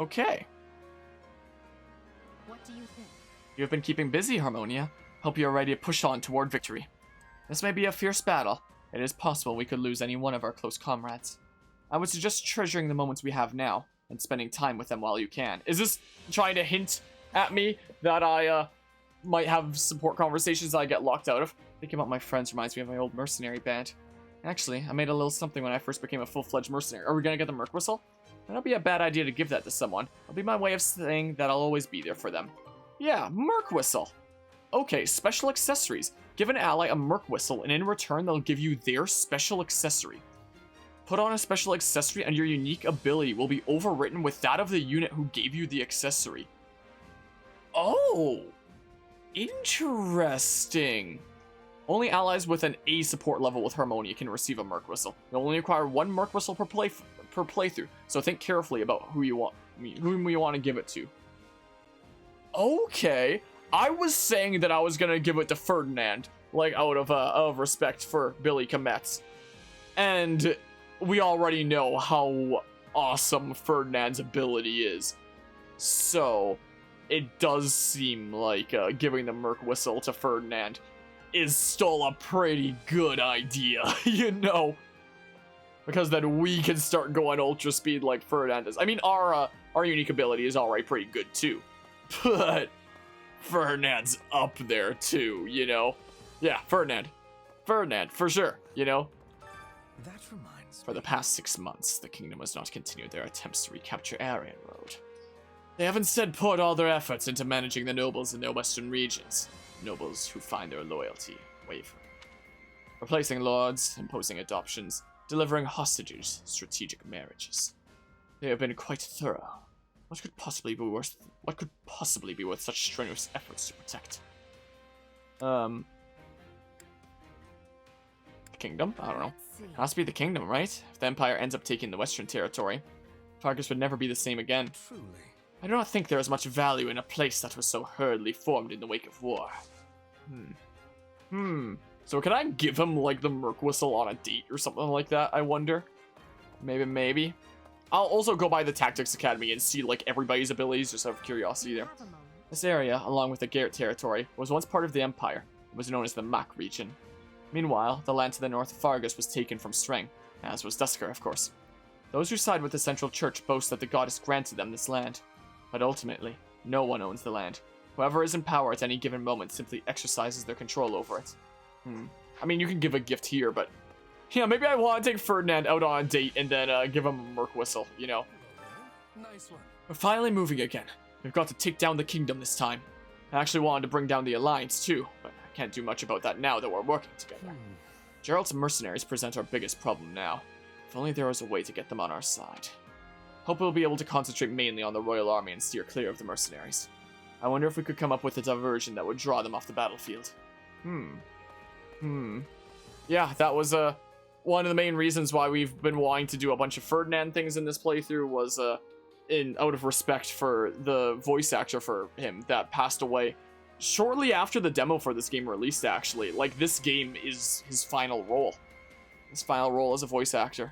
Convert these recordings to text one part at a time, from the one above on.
Okay. What do you think? You have been keeping busy, Harmonia. Hope you are ready to push on toward victory. This may be a fierce battle. It is possible we could lose any one of our close comrades. I would suggest treasuring the moments we have now and spending time with them while you can. Is this trying to hint at me that I might have support conversations that I get locked out of? Thinking about my friends reminds me of my old mercenary band. Actually, I made a little something when I first became a full-fledged mercenary. Are we gonna get the merc whistle? That'll be a bad idea to give that to someone. It'll be my way of saying that I'll always be there for them. Yeah, merc whistle. Okay, special accessories. Give an ally a merc whistle, and in return, they'll give you their special accessory. Put on a special accessory, and your unique ability will be overwritten with that of the unit who gave you the accessory. Oh! Interesting. Only allies with an A support level with Harmonia can receive a merc whistle. You'll only require one merc whistle per playthrough, so think carefully about whom you want to give it to. Okay, I was saying that I was gonna give it to Ferdinand, like out of respect for Billy Kometz, and we already know how awesome Ferdinand's ability is, so it does seem like giving the merc whistle to Ferdinand is still a pretty good idea, you know, because then we can start going ultra speed like Ferdinand is. I mean, our unique ability is already pretty good too, but Ferdinand's up there too, you know. Yeah, Ferdinand for sure, you know. That reminds For the past 6 months, the kingdom has not continued their attempts to recapture Aryan Road. They have instead poured all their efforts into managing the nobles in their western regions. Nobles who find their loyalty wavering. Replacing lords, imposing adoptions, delivering hostages, strategic marriages. They have been quite thorough. What could possibly be worth such strenuous efforts to protect? The kingdom? I don't know. It has to be the kingdom, right? If the Empire ends up taking the Western territory, Fargus would never be the same again. truly. I do not think there is much value in a place that was so hurriedly formed in the wake of war. So can I give him, like, the merc whistle on a date or something like that, I wonder? Maybe. I'll also go by the Tactics Academy and see, like, everybody's abilities, just out of curiosity there. This area, along with the Garrett territory, was once part of the Empire. It was known as the Mac region. Meanwhile, the land to the north of Fargus was taken from Streng, as was Dusker, of course. Those who side with the Central Church boast that the goddess granted them this land. But ultimately, no one owns the land. Whoever is in power at any given moment simply exercises their control over it. I mean, you can give a gift here, but... yeah, maybe I want to take Ferdinand out on a date and then give him a merc whistle, you know? Nice one. We're finally moving again. We've got to take down the kingdom this time. I actually wanted to bring down the Alliance too, but I can't do much about that now that we're working together. Gerald's mercenaries present our biggest problem now. If only there was a way to get them on our side. Hope we'll be able to concentrate mainly on the Royal Army and steer clear of the mercenaries. I wonder if we could come up with a diversion that would draw them off the battlefield. Yeah, that was one of the main reasons why we've been wanting to do a bunch of Ferdinand things in this playthrough was out of respect for the voice actor for him that passed away shortly after the demo for this game released, actually. Like, this game is his final role. His final role as a voice actor.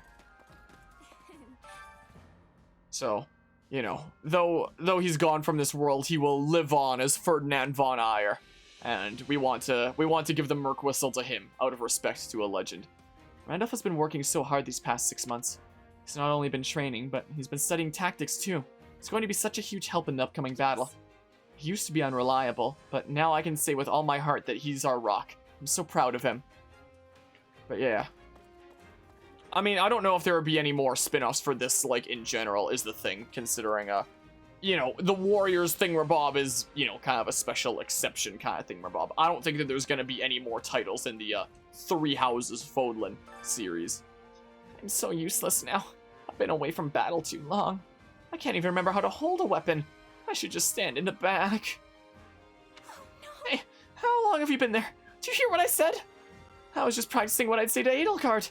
So, you know, though he's gone from this world, he will live on as Ferdinand von Aegir. And we want to give the merc whistle to him, out of respect to a legend. Randolph has been working so hard these past 6 months. He's not only been training, but he's been studying tactics too. It's going to be such a huge help in the upcoming battle. He used to be unreliable, but now I can say with all my heart that he's our rock. I'm so proud of him. But yeah. I mean, I don't know if there would be any more spin-offs for this, like, in general, is the thing, considering, you know, the Warriors thingamabob is, you know, kind of a special exception kind of thingamabob. I don't think that there's going to be any more titles in the, Three Houses Fodlan series. I'm so useless now. I've been away from battle too long. I can't even remember how to hold a weapon. I should just stand in the back. Oh, no. Hey, how long have you been there? Do you hear what I said? I was just practicing what I'd say to Edelgard.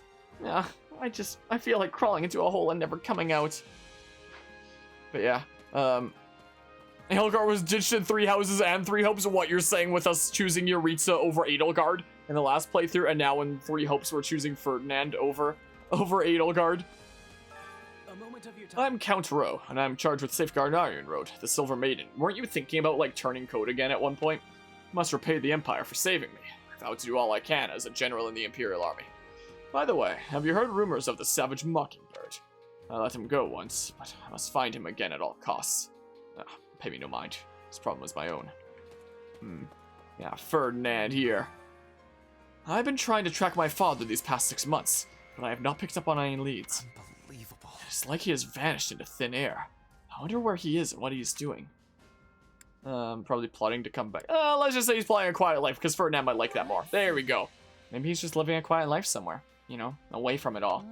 I feel like crawling into a hole and never coming out. But yeah, Edelgard was ditched in Three Houses and Three Hopes. What you're saying with us choosing Yuritsa over Edelgard in the last playthrough, and now in Three Hopes we're choosing Ferdinand over Edelgard. moment of your time. I'm Count Rowe, and I'm charged with safeguarding Iron Road, the Silver Maiden. Weren't you thinking about, like, turning code again at one point? Must repay the Empire for saving me. I vow to do all I can as a general in the Imperial Army. By the way, have you heard rumors of the savage Mockingbird? I let him go once, but I must find him again at all costs. Pay me no mind. This problem was my own. Yeah, Ferdinand here. I've been trying to track my father these past 6 months, but I have not picked up on any leads. Unbelievable. It's like he has vanished into thin air. I wonder where he is and what he's doing. Probably plotting to come back. Let's just say he's playing a quiet life, because Ferdinand might like that more. There we go. Maybe he's just living a quiet life somewhere, you know, away from it all.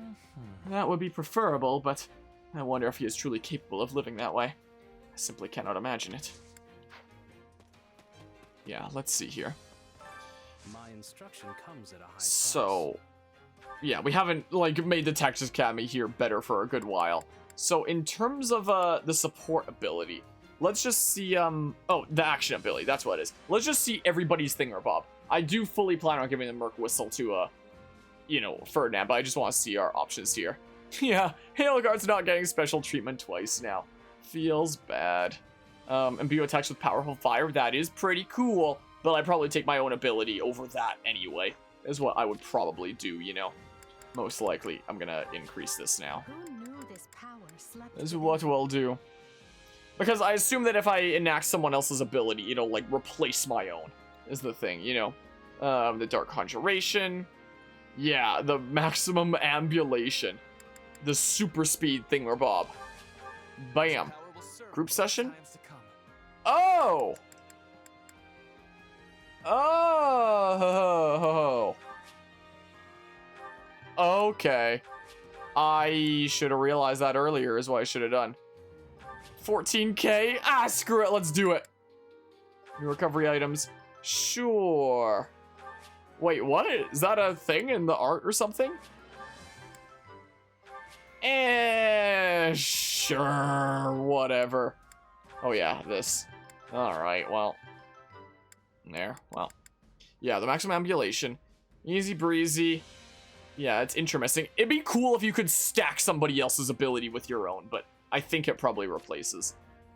That would be preferable, but I wonder if he is truly capable of living that way. I simply cannot imagine it. Yeah, let's see here. My instruction comes at a high price. So, yeah, we haven't, like, made the Texas Academy here better for a good while. So, in terms of, the support ability, let's just see, oh, the action ability, that's what it is. Let's just see everybody's thingamabob. I do fully plan on giving the Merc Whistle to, you know, Ferdinand, but I just want to see our options here. Yeah, Hailguard's not getting special treatment twice now. Feels bad. Imbue attacks with powerful fire, that is pretty cool, but I'd probably take my own ability over that anyway, is what I would probably do, you know. Most likely, I'm gonna increase this now. Who knew this power slept This is within what we'll do. Because I assume that if I enact someone else's ability, it'll, like, replace my own, is the thing, you know. The Dark Conjuration. Yeah, the Maximum Ambulation. The Super Speed thingamabob. Bam. Group session? Oh! Oh! Okay. I should have realized that earlier is what I should have done. 14k? Ah, screw it, let's do it. New recovery items. Sure. Wait, what? Is that a thing in the art or something? Sure, whatever. Oh yeah, this. Alright, well. There, well. Yeah, the maximum ambulation. Easy breezy. Yeah, it's interesting. It'd be cool if you could stack somebody else's ability with your own, but I think it probably replaces.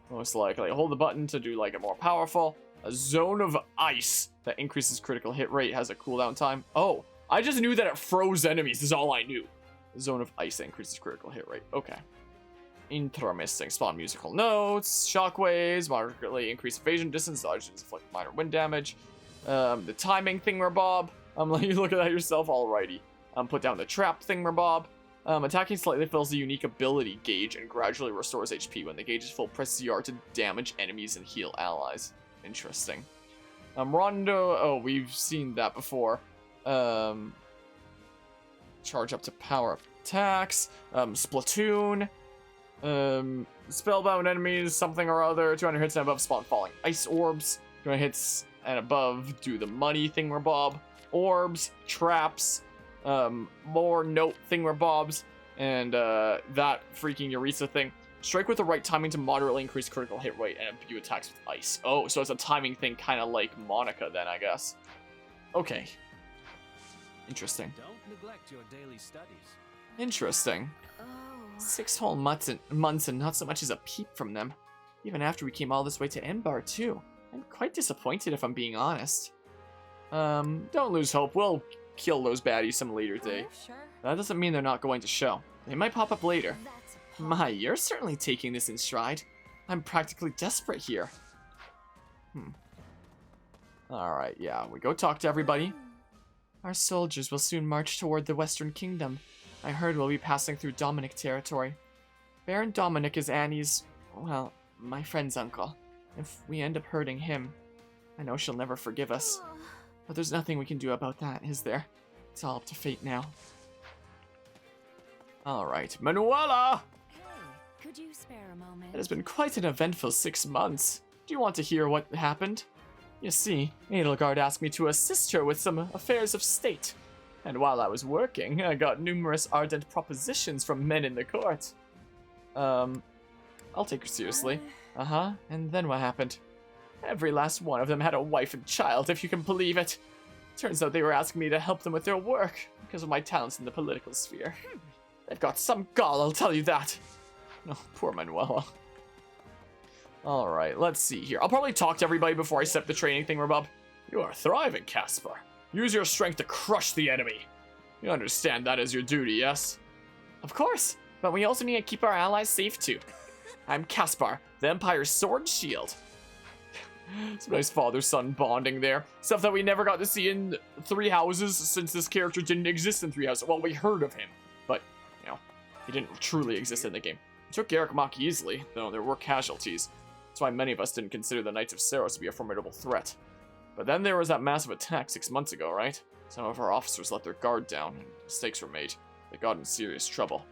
Most likely. Hold the button to do, like, a more powerful. A zone of ice that increases critical hit rate, has a cooldown time. Oh, I just knew that it froze enemies, is all I knew. Zone of ice that increases critical hit rate. Okay. Interesting. Spawn musical notes, shockwaves, moderately increase evasion distance, dodge inflict minor wind damage. The timing thingamabob. Let you look at that yourself. Alrighty. Put down the trap thingamabob. Attacking slightly fills the unique ability gauge and gradually restores HP. When the gauge is full, press CR to damage enemies and heal allies. Interesting. Rondo. Oh, we've seen that before. Charge up to power up attacks. Splatoon. Spellbound enemies, something or other. 200 hits and above spawn falling ice orbs. 200 hits and above do the money thingamabob. Orbs, traps, more note thingamabobs, and that freaking Eureka thing. Strike with the right timing to moderately increase critical hit rate and imbue attacks with ice. Oh, so it's a timing thing, kind of like Monica then, I guess. Okay. Interesting. Don't neglect your daily studies. Interesting. Oh. 6 whole months and not so much as a peep from them. Even after we came all this way to Embar too. I'm quite disappointed if I'm being honest. Don't lose hope. We'll kill those baddies some later day. Sure. That doesn't mean they're not going to show. They might pop up later. That's My, you're certainly taking this in stride. I'm practically desperate here. Alright, yeah, we go talk to everybody. Our soldiers will soon march toward the Western Kingdom. I heard we'll be passing through Dominic territory. Baron Dominic is Annie's, well, my friend's uncle. If we end up hurting him, I know she'll never forgive us. But there's nothing we can do about that, is there? It's all up to fate now. Alright, Manuela! Hey, could you spare a moment? It has been quite an eventful 6 months. Do you want to hear what happened? You see, Edelgard asked me to assist her with some affairs of state. And while I was working, I got numerous ardent propositions from men in the court. I'll take her seriously. Uh-huh, and then what happened? Every last one of them had a wife and child, if you can believe it. Turns out they were asking me to help them with their work, because of my talents in the political sphere. They've got some gall, I'll tell you that. No, poor Manuela. Alright, let's see here. I'll probably talk to everybody before I set the training thing, Rubub. You are thriving, Caspar. Use your strength to crush the enemy. You understand that is your duty, yes? Of course, but we also need to keep our allies safe too. I'm Caspar, the Empire's sword and shield. Some nice father-son bonding there. Stuff that we never got to see in Three Houses, since this character didn't exist in Three Houses. Well, we heard of him, but, you know, he didn't truly exist in the game. He took Garrick Mach easily, though there were casualties. That's why many of us didn't consider the Knights of Saros to be a formidable threat. But then there was that massive attack 6 months ago, right? Some of our officers let their guard down, and mistakes were made. They got in serious trouble.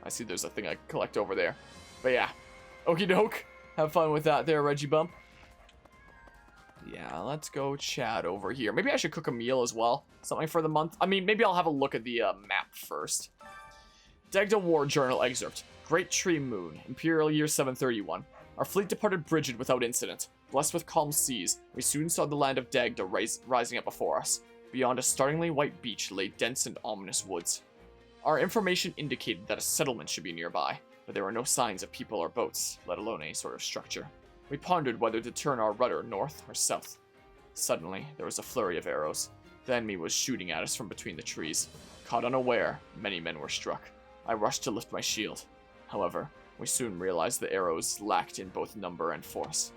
I see there's a thing I can collect over there. But yeah, okie doke. Have fun with that there, Reggie Bump. Yeah, let's go chat over here. Maybe I should cook a meal as well. Something for the month. I mean, maybe I'll have a look at the map first. Dagda War Journal excerpt. Great Tree Moon, Imperial Year 731. Our fleet departed Brigid without incident. Blessed with calm seas, we soon saw the land of Dagda rising up before us. Beyond a startlingly white beach lay dense and ominous woods. Our information indicated that a settlement should be nearby, but there were no signs of people or boats, let alone any sort of structure. We pondered whether to turn our rudder north or south. Suddenly, there was a flurry of arrows. The enemy was shooting at us from between the trees. Caught unaware, many men were struck. I rushed to lift my shield. However, we soon realized the arrows lacked in both number and force.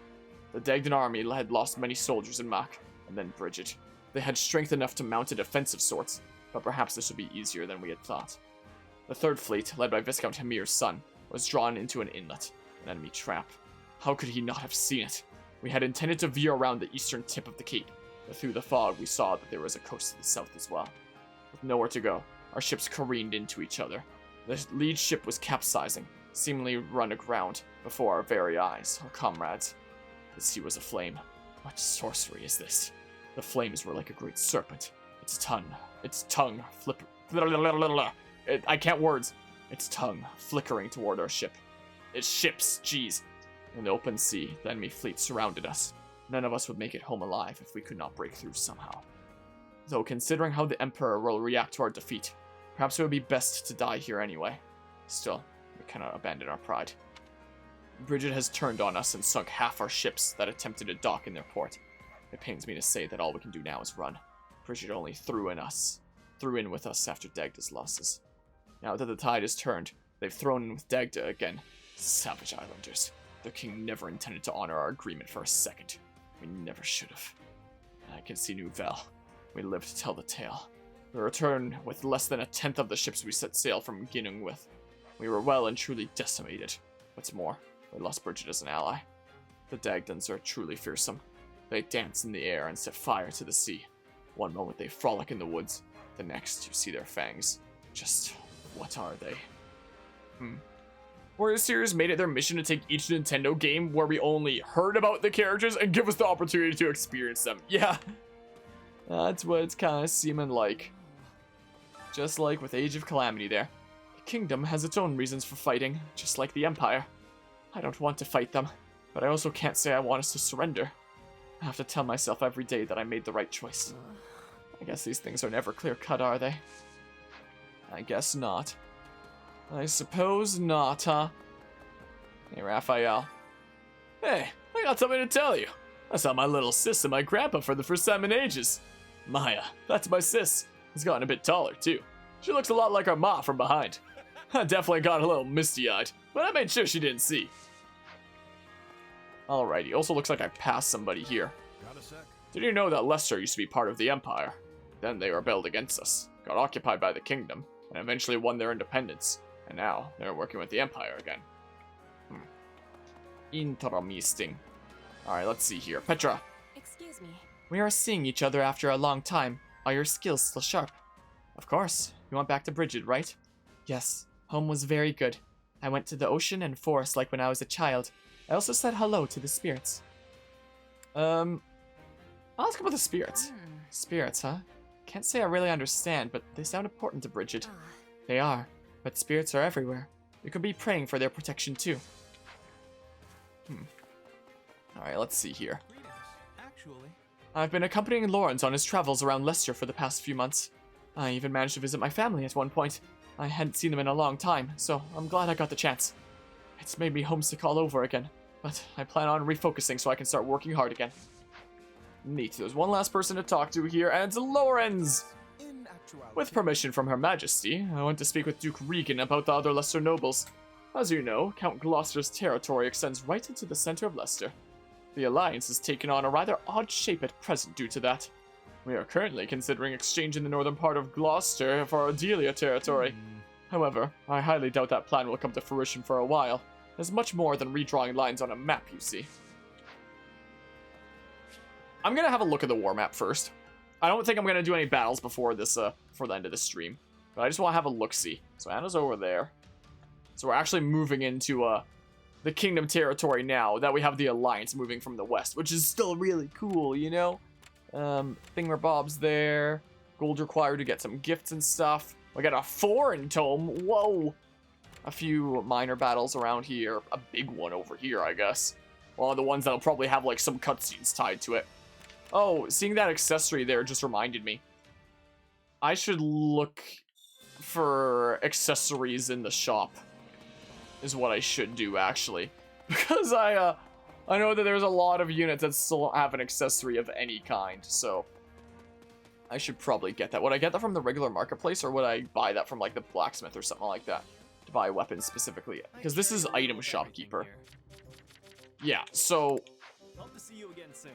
The Dagdan army had lost many soldiers in Mach, and then Brigid. They had strength enough to mount a defensive sorts, but perhaps this would be easier than we had thought. The third fleet, led by Viscount Hamir's son, was drawn into an inlet, an enemy trap. How could he not have seen it? We had intended to veer around the eastern tip of the cape, but through the fog we saw that there was a coast to the south as well. With nowhere to go, our ships careened into each other. The lead ship was capsizing, seemingly run aground before our very eyes, our comrades. The sea was aflame. What sorcery is this? The flames were like a great serpent. Its tongue I can't words. Its tongue flickering toward our ship. Its ships, jeez. In the open sea, the enemy fleet surrounded us. None of us would make it home alive if we could not break through somehow. Though considering how the Emperor will react to our defeat, perhaps it would be best to die here anyway. Still, we cannot abandon our pride. Brigid has turned on us and sunk half our ships that attempted to dock in their port. It pains me to say that all we can do now is run. Brigid only threw in with us after Dagda's losses. Now that the tide has turned, they've thrown in with Dagda again. Savage islanders. Their king never intended to honor our agreement for a second. We never should have. I can see Nouvelle. We live to tell the tale. We return with less than a tenth of the ships we set sail from Ginung with. We were well and truly decimated. What's more, we lost Brigid as an ally. The Dagdans are truly fearsome. They dance in the air and set fire to the sea. One moment they frolic in the woods, the next you see their fangs. Just what are they? Warrior Series made it their mission to take each Nintendo game where we only heard about the characters and give us the opportunity to experience them. Yeah, that's what it's kind of seeming like. Just like with Age of Calamity there. The kingdom has its own reasons for fighting, just like the Empire. I don't want to fight them, but I also can't say I want us to surrender. I have to tell myself every day that I made the right choice. I guess these things are never clear-cut, are they? I guess not. I suppose not, huh? Hey, Raphael. Hey, I got something to tell you. I saw my little sis and my grandpa for the first time in ages. Maya, that's my sis. Has gotten a bit taller, too. She looks a lot like our ma from behind. I definitely got a little misty-eyed, but I made sure she didn't see. Alrighty, also looks like I passed somebody here. Got a sec? Did you know that Leicester used to be part of the Empire? Then they rebelled against us, got occupied by the kingdom, and eventually won their independence. And now, they're working with the Empire again. Interesting. Alright, let's see here. Petra. Excuse me. We are seeing each other after a long time. Are your skills still sharp? Of course. You went back to Brigid, right? Yes. Home was very good. I went to the ocean and forest like when I was a child. I also said hello to the spirits. I'll ask about the spirits. Spirits, huh? Can't say I really understand, but they sound important to Brigid. They are, but spirits are everywhere. You could be praying for their protection too. Alright, let's see here. Greetings. Actually, I've been accompanying Lawrence on his travels around Leicester for the past few months. I even managed to visit my family at one point. I hadn't seen them in a long time, so I'm glad I got the chance. It's made me homesick all over again, but I plan on refocusing so I can start working hard again. Neat, there's one last person to talk to here, and it's Lorenz! With permission from Her Majesty, I want to speak with Duke Regan about the other Leicester nobles. As you know, Count Gloucester's territory extends right into the center of Leicester. The alliance has taken on a rather odd shape at present due to that. We are currently considering exchanging the northern part of Gloucester for Ardelia territory. However, I highly doubt that plan will come to fruition for a while. It's much more than redrawing lines on a map, you see. I'm gonna have a look at the war map first. I don't think I'm gonna do any battles before this, before the end of the stream. But I just want to have a look-see. So Anna's over there. So we're actually moving into, the Kingdom territory now that we have the Alliance moving from the west, which is still really cool, you know? Thingamabob's there. Gold required to get some gifts and stuff. We got a foreign tome. Whoa! A few minor battles around here. A big one over here, I guess. One of the ones that'll probably have, like, some cutscenes tied to it. Oh, seeing that accessory there just reminded me. I should look for accessories in the shop. Is what I should do, actually. Because I know that there's a lot of units that still don't have an accessory of any kind, so I should probably get that. Would I get that from the regular marketplace, or would I buy that from, like, the blacksmith or something like that? To buy weapons specifically. Because this is item shopkeeper. Yeah, so... Hope to see you again soon.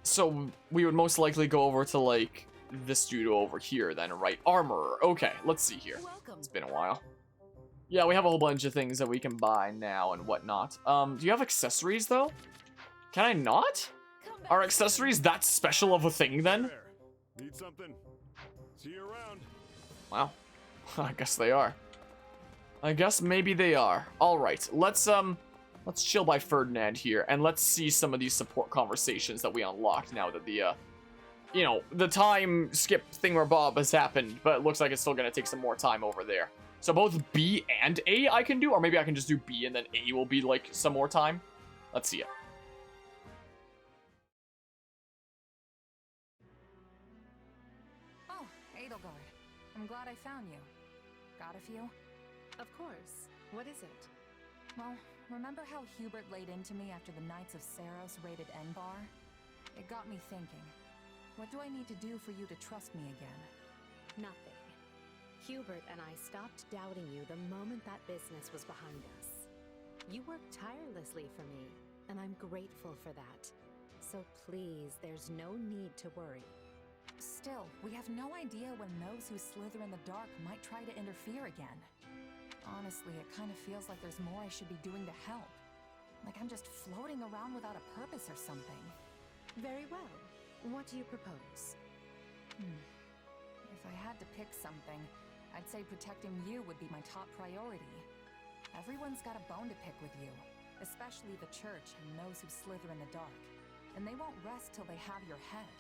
So, we would most likely go over to, like, this dude over here then, right? Armorer. Okay, let's see here. Welcome. It's been a while. Yeah, we have a whole bunch of things that we can buy now and whatnot. Do you have accessories, though? Can I not? Come back Are accessories that special of a thing, then? There. Need something? See you around. Wow. I guess they are. I guess maybe they are. Alright, let's chill by Ferdinand here, and let's see some of these support conversations that we unlocked now that the, you know, the time skip thingamabob has happened, but it looks like it's still gonna take some more time over there. So both B and A I can do, or maybe I can just do B and then A will be, like, some more time? Let's see it. Oh, Edelgard. I'm glad I found you. Got a few? Of course. What is it? Well, remember how Hubert laid into me after the Knights of Saros raided Enbar? It got me thinking. What do I need to do for you to trust me again? Nothing. Hubert and I stopped doubting you the moment that business was behind us. You worked tirelessly for me, and I'm grateful for that. So please, there's no need to worry. Still, we have no idea when those who slither in the dark might try to interfere again. Honestly, it kind of feels like there's more I should be doing to help. Like I'm just floating around without a purpose or something. Very well. What do you propose? If I had to pick something, I'd say protecting you would be my top priority. Everyone's got a bone to pick with you, especially the church and those who slither in the dark. And they won't rest till they have your head.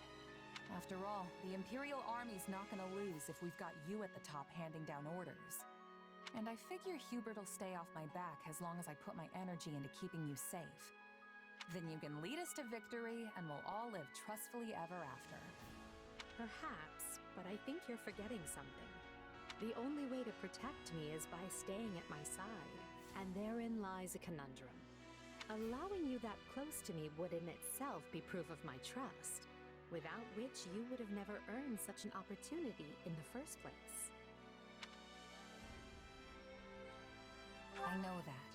After all, the Imperial Army's not gonna lose if we've got you at the top handing down orders. And I figure Hubert'll stay off my back as long as I put my energy into keeping you safe. Then you can lead us to victory, and we'll all live trustfully ever after. Perhaps, but I think you're forgetting something. The only way to protect me is by staying at my side, and therein lies a conundrum. Allowing you that close to me would in itself be proof of my trust, without which you would have never earned such an opportunity in the first place. I know that.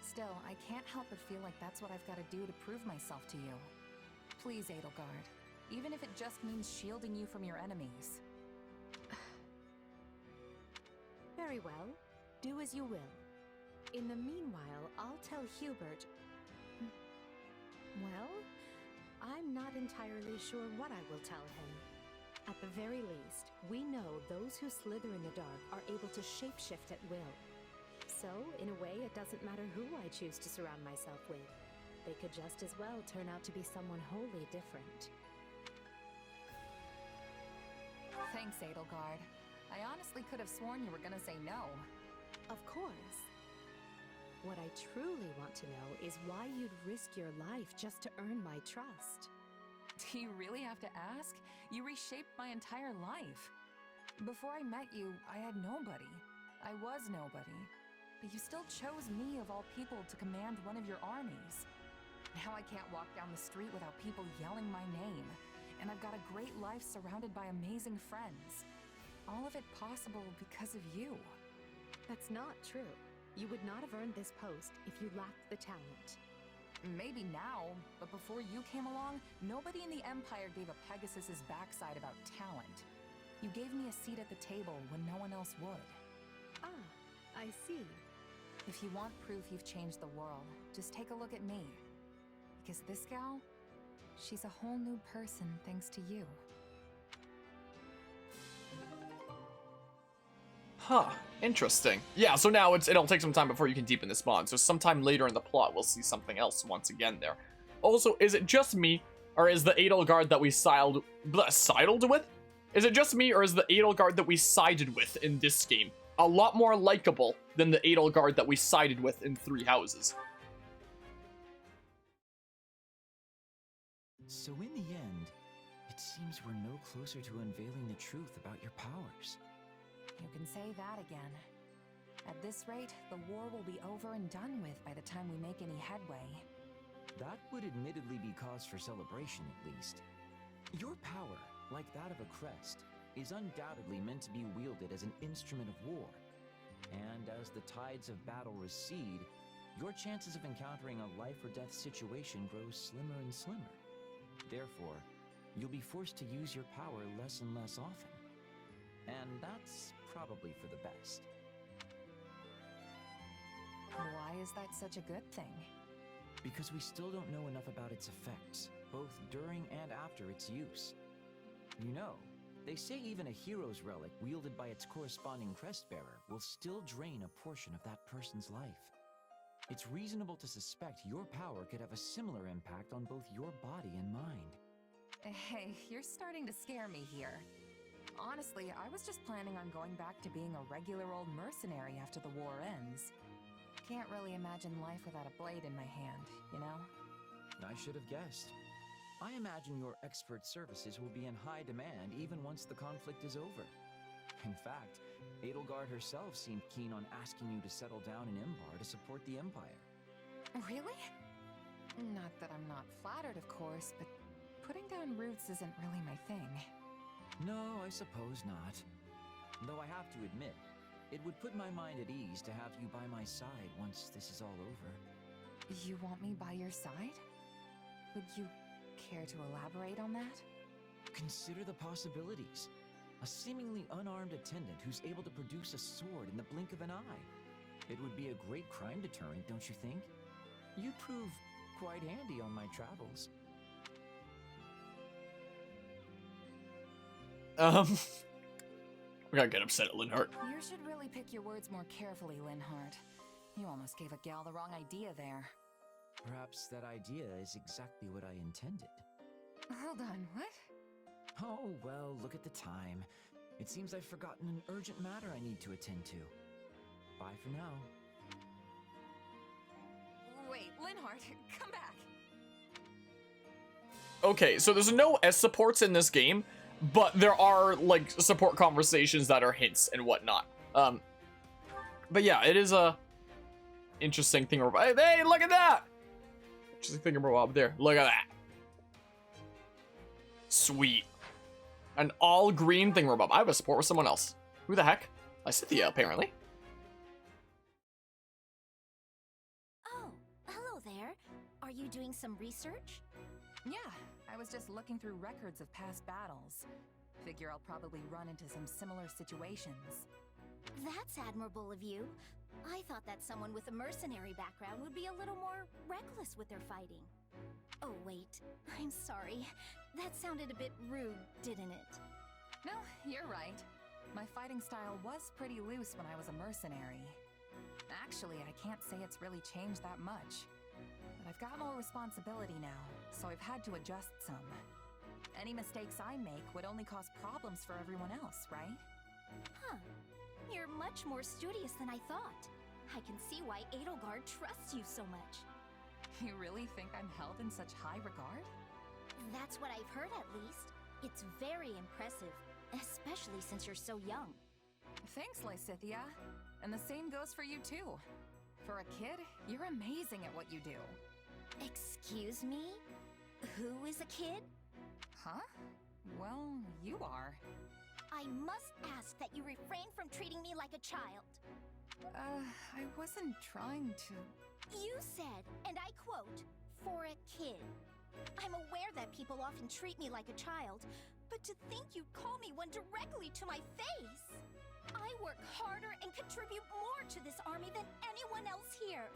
Still, I can't help but feel like that's what I've got to do to prove myself to you. Please, Edelgard, even if it just means shielding you from your enemies. Very well. Do as you will. In the meanwhile, I'll tell Hubert... Well, I'm not entirely sure what I will tell him. At the very least, we know those who slither in the dark are able to shapeshift at will. So, in a way, it doesn't matter who I choose to surround myself with. They could just as well turn out to be someone wholly different. Thanks, Edelgard. I honestly could have sworn you were gonna say no. Of course. What I truly want to know is why you'd risk your life just to earn my trust. Do you really have to ask? You reshaped my entire life. Before I met you, I had nobody. I was nobody. But you still chose me of all people to command one of your armies. Now I can't walk down the street without people yelling my name. And I've got a great life surrounded by amazing friends. All of it possible because of you. That's not true. You would not have earned this post if you lacked the talent. Maybe now, but before you came along, nobody in the Empire gave a Pegasus's backside about talent. You gave me a seat at the table when no one else would. Ah, I see. If you want proof you've changed the world, just take a look at me. Because this gal, she's a whole new person thanks to you. Huh, interesting. Yeah, so now it'll take some time before you can deepen this bond, so sometime later in the plot we'll see something else once again there. Also, is it just me, or is the Edelgard that we sided with? Is it just me, or is the Edelgard that we sided with in this game a lot more likable than the Edelgard that we sided with in Three Houses? So in the end, it seems we're no closer to unveiling the truth about your powers. You can say that again. At this rate, the war will be over and done with by the time we make any headway. That would admittedly be cause for celebration, at least. Your power, like that of a crest, is undoubtedly meant to be wielded as an instrument of war. And as the tides of battle recede, your chances of encountering a life-or-death situation grow slimmer and slimmer. Therefore, you'll be forced to use your power less and less often. And that's probably for the best. Why is that such a good thing? Because we still don't know enough about its effects, both during and after its use. You know, they say even a hero's relic wielded by its corresponding crest bearer will still drain a portion of that person's life. It's reasonable to suspect your power could have a similar impact on both your body and mind. Hey, you're starting to scare me here. Honestly, I was just planning on going back to being a regular old mercenary after the war ends. Can't really imagine life without a blade in my hand, you know? I should have guessed. I imagine your expert services will be in high demand even once the conflict is over. In fact, Edelgard herself seemed keen on asking you to settle down in Imbar to support the Empire. Really? Not that I'm not flattered, of course, but putting down roots isn't really my thing. No, I suppose not. Though I have to admit, it would put my mind at ease to have you by my side once this is all over. You want me by your side? Would you care to elaborate on that? Consider the possibilities. A seemingly unarmed attendant who's able to produce a sword in the blink of an eye. It would be a great crime deterrent, don't you think? You'd prove quite handy on my travels. We gotta get upset at Linhart. You should really pick your words more carefully, Linhart. You almost gave a gal the wrong idea there. Perhaps that idea is exactly what I intended. Hold on, what? Oh, well, look at the time. It seems I've forgotten an urgent matter I need to attend to. Bye for now. Wait, Linhart, come back! Okay, so there's no S supports in this game, but there are, like, support conversations that are hints and whatnot. But yeah, it is a interesting thing. Hey, look at that! Interesting thing about there. Look at that. Sweet. An all green thingamabob. I have a support with someone else. Who the heck? Lysithia, apparently. Oh, hello there. Are you doing some research? Yeah, I was just looking through records of past battles. Figure I'll probably run into some similar situations. That's admirable of you. I thought that someone with a mercenary background would be a little more reckless with their fighting. Oh, wait. I'm sorry. That sounded a bit rude, didn't it? No, you're right. My fighting style was pretty loose when I was a mercenary. Actually, I can't say it's really changed that much. But I've got more responsibility now, so I've had to adjust some. Any mistakes I make would only cause problems for everyone else, right? Huh. You're much more studious than I thought. I can see why Edelgard trusts you so much. You really think I'm held in such high regard? That's what I've heard, at least. It's very impressive, especially since you're so young. Thanks, Lysithia. And the same goes for you too. For a kid, you're amazing at what you do. Excuse me? Who is a kid? Huh? Well, you are. I must ask that you refrain from treating me like a child. I wasn't trying to... You said, and I quote, for a kid. I'm aware that people often treat me like a child, but to think you'd call me one directly to my face! I work harder and contribute more to this army than anyone else here.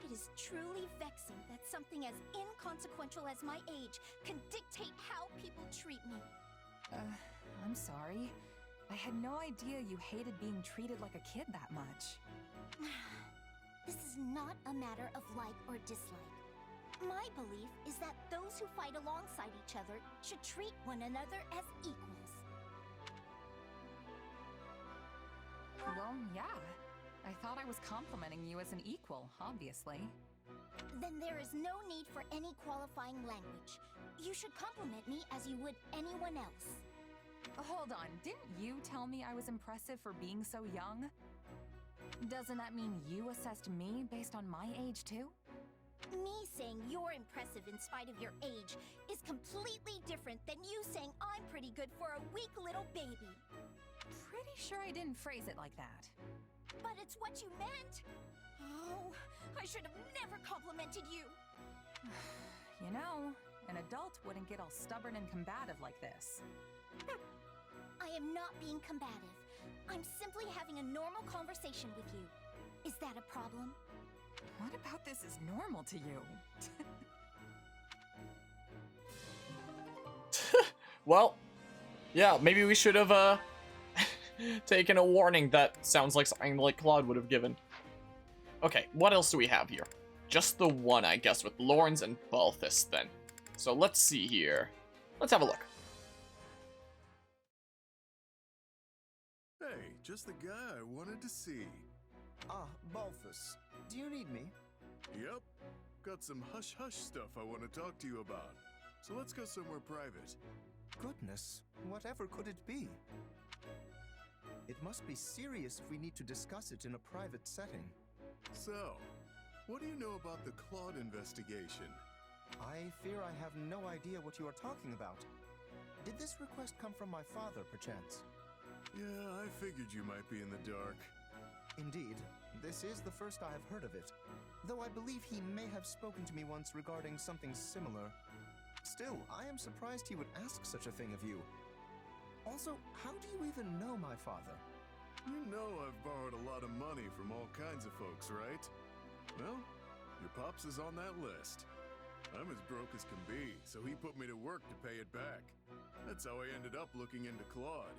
It is truly vexing that something as inconsequential as my age can dictate how people treat me. I'm sorry. I had no idea you hated being treated like a kid that much. This is not a matter of like or dislike. My belief is that those who fight alongside each other should treat one another as equals. Well, yeah. I thought I was complimenting you as an equal, obviously. Then there is no need for any qualifying language. You should compliment me as you would anyone else. Hold on, didn't you tell me I was impressive for being so young? Doesn't that mean you assessed me based on my age too? Me saying you're impressive in spite of your age is completely different than you saying I'm pretty good for a weak little baby. Pretty sure I didn't phrase it like that. But it's what you meant! Oh, I should have never complimented you! You know, an adult wouldn't get all stubborn and combative like this. I am not being combative. I'm simply having a normal conversation with you. Is that a problem? What about this is normal to you? Well, yeah, maybe we should have, taken a warning. That sounds like something like Claude would have given. Okay, what else do we have here? Just the one, I guess, with Lawrence and Balthus, then. So let's see here. Let's have a look. Hey, just the guy I wanted to see. Ah, Balthus. Do you need me? Yep. Got some hush-hush stuff I want to talk to you about. So let's go somewhere private. Goodness, whatever could it be? It must be serious if we need to discuss it in a private setting. So, what do you know about the Claude investigation? I fear I have no idea what you are talking about. Did this request come from my father, perchance? Yeah, I figured you might be in the dark. Indeed, this is the first I have heard of it, though I believe he may have spoken to me once regarding something similar. Still, I am surprised he would ask such a thing of you. Also, how do you even know my father? You know I've borrowed a lot of money from all kinds of folks, right? Well, your pops is on that list. I'm as broke as can be, so he put me to work to pay it back. That's how I ended up looking into Claude.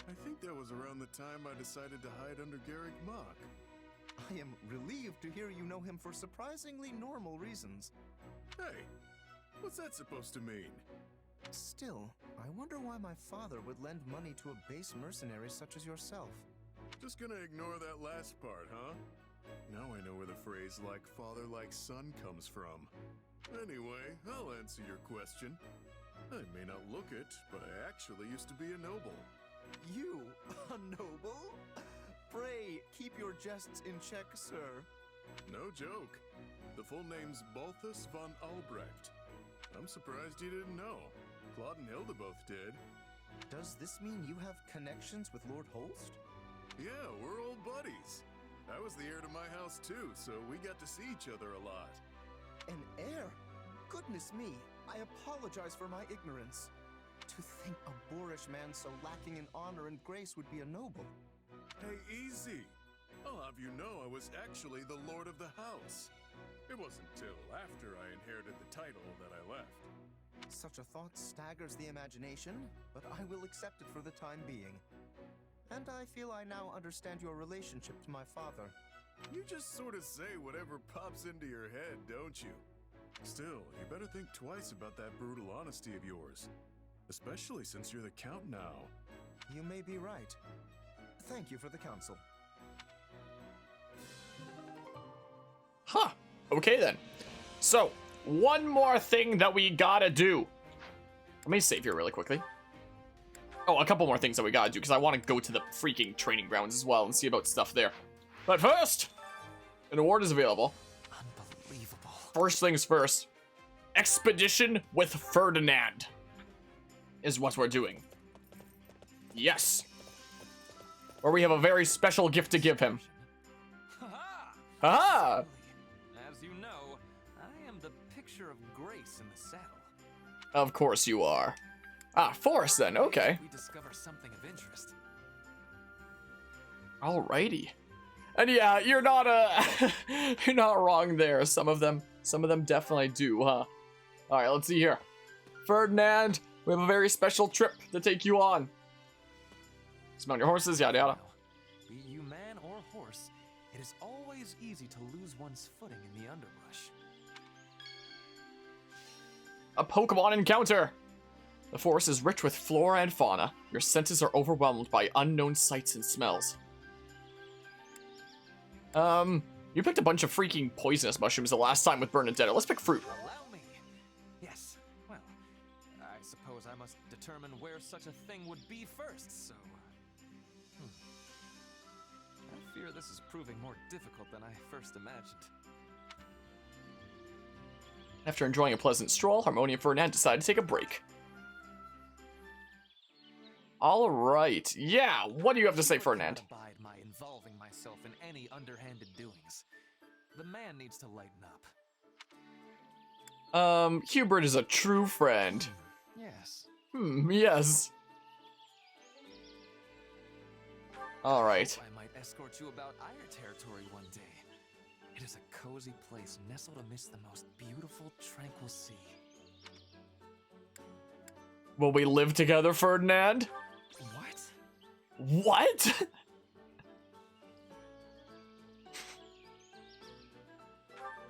I think that was around the time I decided to hide under Garrick Mach. I am relieved to hear you know him for surprisingly normal reasons. Hey, what's that supposed to mean? Still, I wonder why my father would lend money to a base mercenary such as yourself. Just gonna ignore that last part, huh? Now I know where the phrase like father, like son comes from. Anyway, I'll answer your question. I may not look it, but I actually used to be a noble. You, a noble? Pray, keep your jests in check, sir. No joke. The full name's Balthus von Albrecht. I'm surprised you didn't know. Claude and Hilda both did. Does this mean you have connections with Lord Holst? Yeah, we're old buddies. I was the heir to my house too, so we got to see each other a lot. An heir? Goodness me, I apologize for my ignorance. To think a boorish man so lacking in honor and grace would be a noble. Hey, easy. I'll have you know I was actually the lord of the house. It wasn't till after I inherited the title that I left. Such a thought staggers the imagination, but I will accept it for the time being. And I feel I now understand your relationship to my father. You just sort of say whatever pops into your head, don't you? Still, you better think twice about that brutal honesty of yours. Especially since you're the Count now. You may be right. Thank you for the counsel. Huh. Okay then. So, one more thing that we gotta do. Let me save here really quickly. Oh, a couple more things that we gotta do, because I want to go to the freaking training grounds as well and see about stuff there. But first, an award is available. Unbelievable. First things first. Expedition with Ferdinand is what we're doing. Yes. Where we have a very special gift to give him. Ha-ha! Ah! As you know, I am the picture of grace in the saddle. Of course you are. Ah, Forrest then, okay. We discover something of interest. Alrighty. And yeah, you're not you're not wrong there. Some of them definitely do, huh? Alright, let's see here. Ferdinand, we have a very special trip to take you on. Smell your horses, yada yada. Be you man or horse, it is always easy to lose one's footing in the underbrush. A Pokemon encounter! The forest is rich with flora and fauna. Your senses are overwhelmed by unknown sights and smells. You picked a bunch of freaking poisonous mushrooms the last time with Bernadetta. Let's pick fruit. Allow me. Yes. Well, I suppose I must determine where such a thing would be first, so... I fear this is proving more difficult than I first imagined. After enjoying a pleasant stroll, Harmonia and Ferdinand decide to take a break. Alright, yeah, what do you have to say, Ferdinand? I cannot abide my involving myself in any underhanded doings. The man needs to lighten up. Hubert is a true friend. Yes. Yes. Alright. I might escort you about Ire territory one day. It is a cozy place nestled amidst the most beautiful, tranquil sea. Will we live together, Ferdinand? What? What?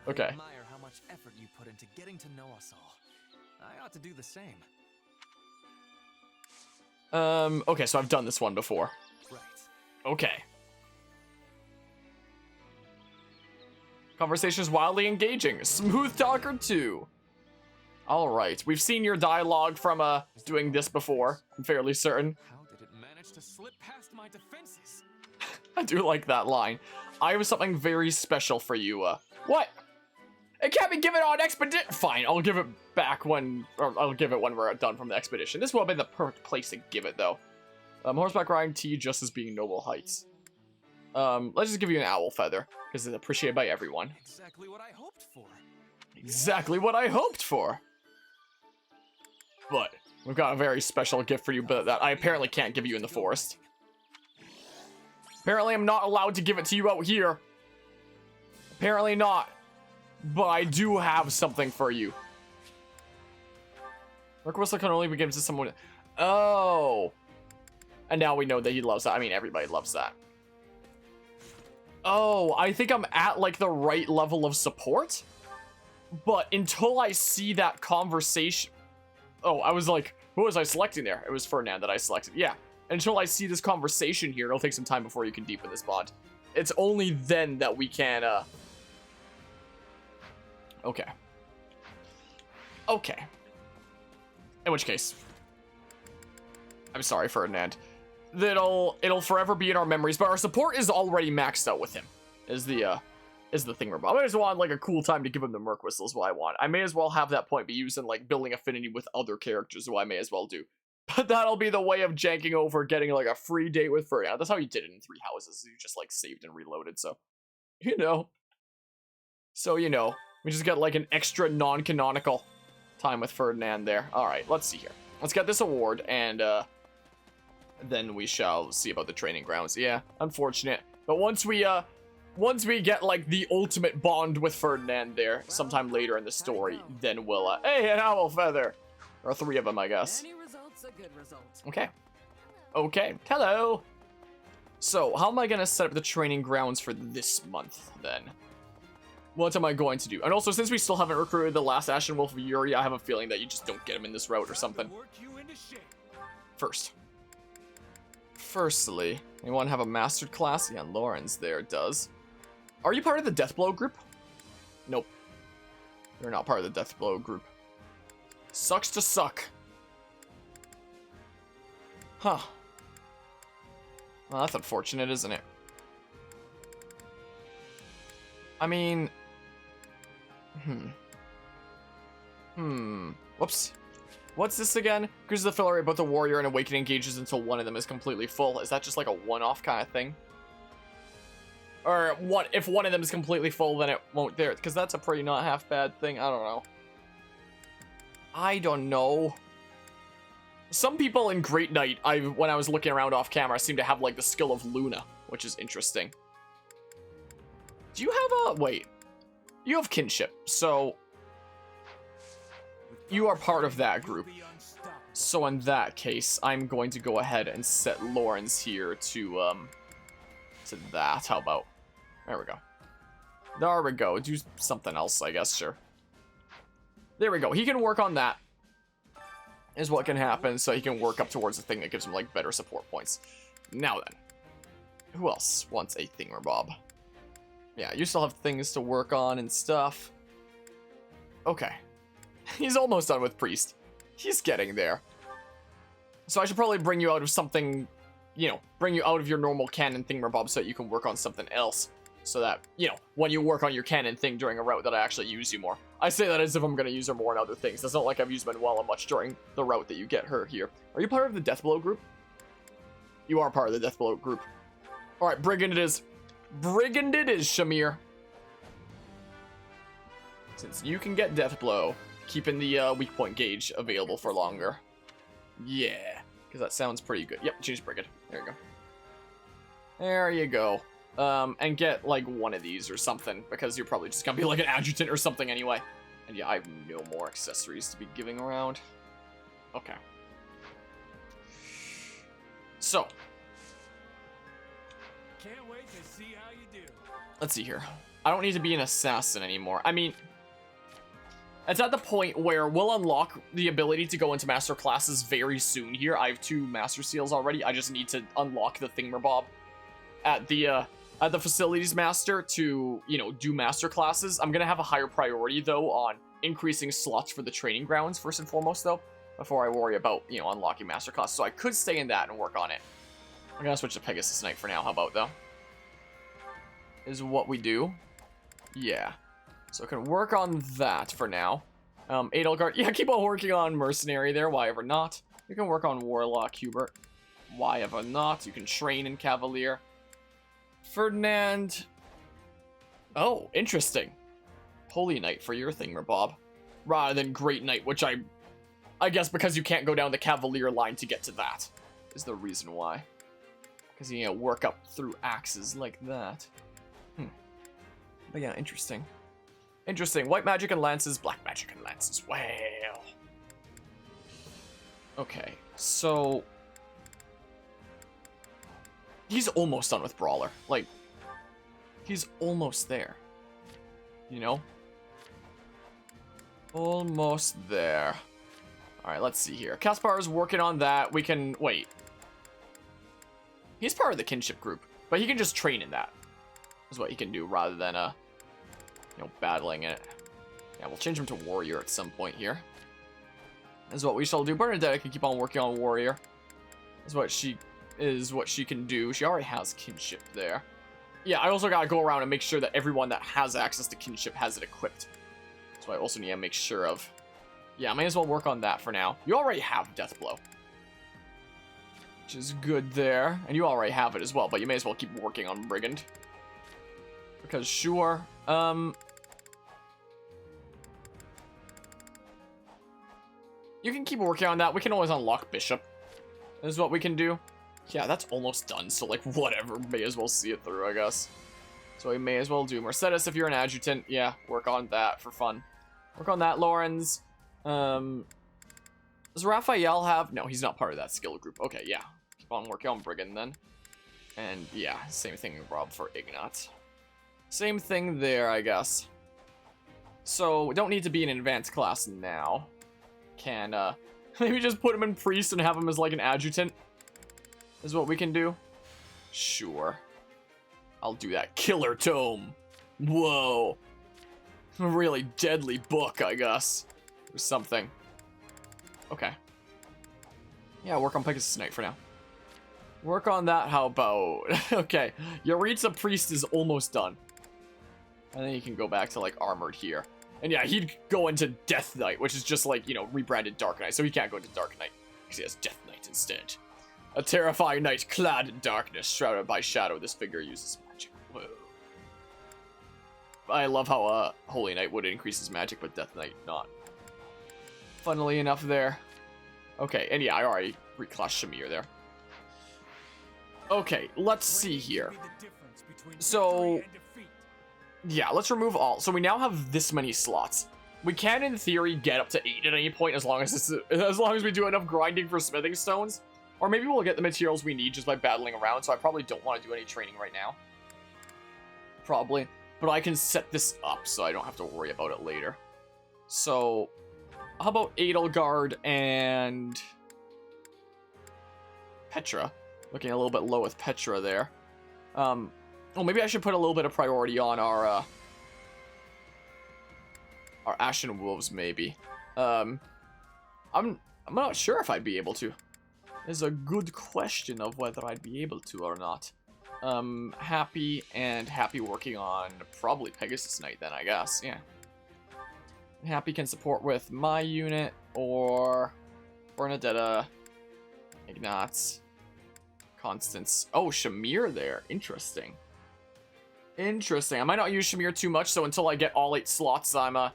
Okay. I admire how much effort you put into getting to know us all. I ought to do the same. Okay, so I've done this one before. Right. Okay. Conversation is wildly engaging. Smooth talker 2. Alright, we've seen your dialogue from, doing this before. I'm fairly certain. How did it manage to slip past my defenses? I do like that line. I have something very special for you, What? It can't be given on expedition. Fine, I'll give it back when, or I'll give it when we're done from the expedition. This will have been the perfect place to give it, though. Horseback riding tea just as being noble heights. Let's just give you an owl feather, because it's appreciated by everyone. Exactly what I hoped for. Exactly what I hoped for. But we've got a very special gift for you, but that I apparently can't give you in the forest. Apparently I'm not allowed to give it to you out here. Apparently not. But I do have something for you. Merc whistle can only be given to someone. Oh. And now we know that he loves that. I mean, everybody loves that. Oh, I think I'm at like the right level of support. But until I see that conversation. Oh, I was like, who was I selecting there? It was Ferdinand that I selected. Yeah. Until I see this conversation here, it'll take some time before you can deepen this bond. It's only then that we can, Okay. Okay. In which case, I'm sorry, Ferdinand. It'll forever be in our memories, but our support is already maxed out with him. Is the thing we're about. I just want like a cool time to give him the Merc Whistle is what I want. I may as well have that point be used in like building affinity with other characters, who I may as well do. But that'll be the way of janking over getting like a free date with Ferdinand. That's how you did it in 3 Houses. You just like saved and reloaded, so you know. So you know. We just got like an extra non-canonical time with Ferdinand there. Alright, let's see here. Let's get this award, and then we shall see about the training grounds. Yeah, unfortunate. But once we get like the ultimate bond with Ferdinand there, sometime later in the story, then we'll hey, an owl feather! Or 3 of them, I guess. Any result's a good result. Okay. Okay, hello! So, how am I gonna set up the training grounds for this month, then? What am I going to do? And also, since we still haven't recruited the last Ashen Wolf of Yuri, I have a feeling that you just don't get him in this route or something. Firstly, you want to have a mastered class? Yeah, Lauren's there does. Are you part of the Deathblow group? Nope. You're not part of the Deathblow group. Sucks to suck. Huh. Well, that's unfortunate, isn't it? I mean... Whoops. What's this again? Increases the fill rate of both the warrior and awakening gauges until one of them is completely full. Is that just like a one-off kind of thing? Or what? If one of them is completely full, then it won't there. Because that's a pretty not half bad thing. I don't know. I don't know. Some people in Great Knight, when I was looking around off camera, seem to have like the skill of Luna, which is interesting. Do you have a... Wait. You have kinship, so... You are part of that group. So in that case, I'm going to go ahead and set Lawrence here to that. How about... There we go. There we go. Do something else, I guess, sure. There we go. He can work on that. Is what can happen, so he can work up towards the thing that gives him, like, better support points. Now then. Who else wants a thingamabob? Yeah, you still have things to work on and stuff. Okay. He's almost done with Priest. He's getting there. So I should probably bring you out of something, you know, bring you out of your normal canon thingamabob so that you can work on something else. So that, you know, when you work on your canon thing during a route that I actually use you more. I say that as if I'm going to use her more in other things. It's not like I've used Manuela much during the route that you get her here. Are you part of the Deathblow group? You are part of the Deathblow group. Alright, Brigand it is. Brigand it is, Shamir. Since you can get Deathblow, keeping the weak point gauge available for longer. Yeah, because that sounds pretty good. Yep, change Brigand. There you go. There you go. And get, like, one of these or something, because you're probably just gonna be, like, an adjutant or something anyway. And yeah, I have no more accessories to be giving around. Okay. So. Can't wait to see how you do. Let's see here. I don't need to be an assassin anymore. I mean, it's at the point where we'll unlock the ability to go into master classes very soon here. I have 2 master seals already. I just need to unlock the thingamabob at the facilities master to, you know, do master classes. I'm gonna have a higher priority though on increasing slots for the training grounds first and foremost though, before I worry about, you know, unlocking master classes. So I could stay in that and work on it. I'm gonna switch to Pegasus Knight for now. How about though? Is what we do. Yeah. So I can work on that for now. Edelgard, yeah, keep on working on Mercenary there, why ever not. You can work on Warlock, Hubert. Why ever not. You can train in Cavalier. Ferdinand. Oh, interesting. Holy Knight for your thingamabob. Rather than Great Knight, which I guess because you can't go down the Cavalier line to get to that is the reason why. Because you need to work up through axes like that. But yeah, interesting. Interesting. White magic and lances, black magic and lances. Well. Okay, so he's almost done with Brawler. Like, he's almost there. You know? Almost there. Alright, let's see here. Caspar is working on that. We can... Wait. He's part of the kinship group, but he can just train in that. Is what he can do rather than, you know, battling it. Yeah, we'll change him to warrior at some point here. Is what we shall do. Bernadette can keep on working on warrior. Is what she can do. She already has kinship there. Yeah, I also gotta go around and make sure that everyone that has access to kinship has it equipped. So I also need to make sure of. Yeah, I may as well work on that for now. You already have Deathblow, which is good there, and you already have it as well. But you may as well keep working on Brigand, because sure. You can keep working on that. We can always unlock Bishop. Is what we can do. Yeah, that's almost done, so, like, whatever. May as well see it through, I guess. So we may as well do Mercedes if you're an adjutant. Yeah, work on that for fun. Work on that, Lorenz. Does Raphael have... No, he's not part of that skill group. Okay, yeah. Keep on working on Brigand, then. And, yeah, same thing, Rob, for Ignat. Same thing there, I guess. So, we don't need to be in an advanced class now. Can, maybe just put him in priest and have him as, like, an adjutant. Is what we can do. Sure. I'll do that. Killer Tome. Whoa. A really deadly book, I guess. Or something. Okay. Yeah, work on Pegasus Knight for now. Work on that, how about... Okay. Yaritza Priest is almost done. And then he can go back to, like, Armored here. And yeah, he'd go into Death Knight, which is just, like, you know, rebranded Dark Knight. So he can't go into Dark Knight, because he has Death Knight instead. A terrifying knight clad in darkness, shrouded by shadow. This figure uses magic. Whoa. I love how Holy Knight would increase his magic, but Death Knight not. Funnily enough there. Okay, and yeah, I already reclassed Shamir there. Okay, let's see here. So, yeah, let's remove all. So we now have this many slots. We can, in theory, get up to 8 at any point as long as we do enough grinding for smithing stones. Or maybe we'll get the materials we need just by battling around, so I probably don't want to do any training right now. Probably. But I can set this up so I don't have to worry about it later. So, how about Edelgard and Petra? Looking a little bit low with Petra there. Well, maybe I should put a little bit of priority on our Ashen Wolves, maybe. I'm not sure if I'd be able to. It's a good question of whether I'd be able to or not. Happy working on probably Pegasus Knight then, I guess, yeah. Happy can support with my unit, or Bernadetta, Ignatz, Constance. Oh, Shamir there. Interesting. Interesting. I might not use Shamir too much, so until I get all 8 slots, I'm, you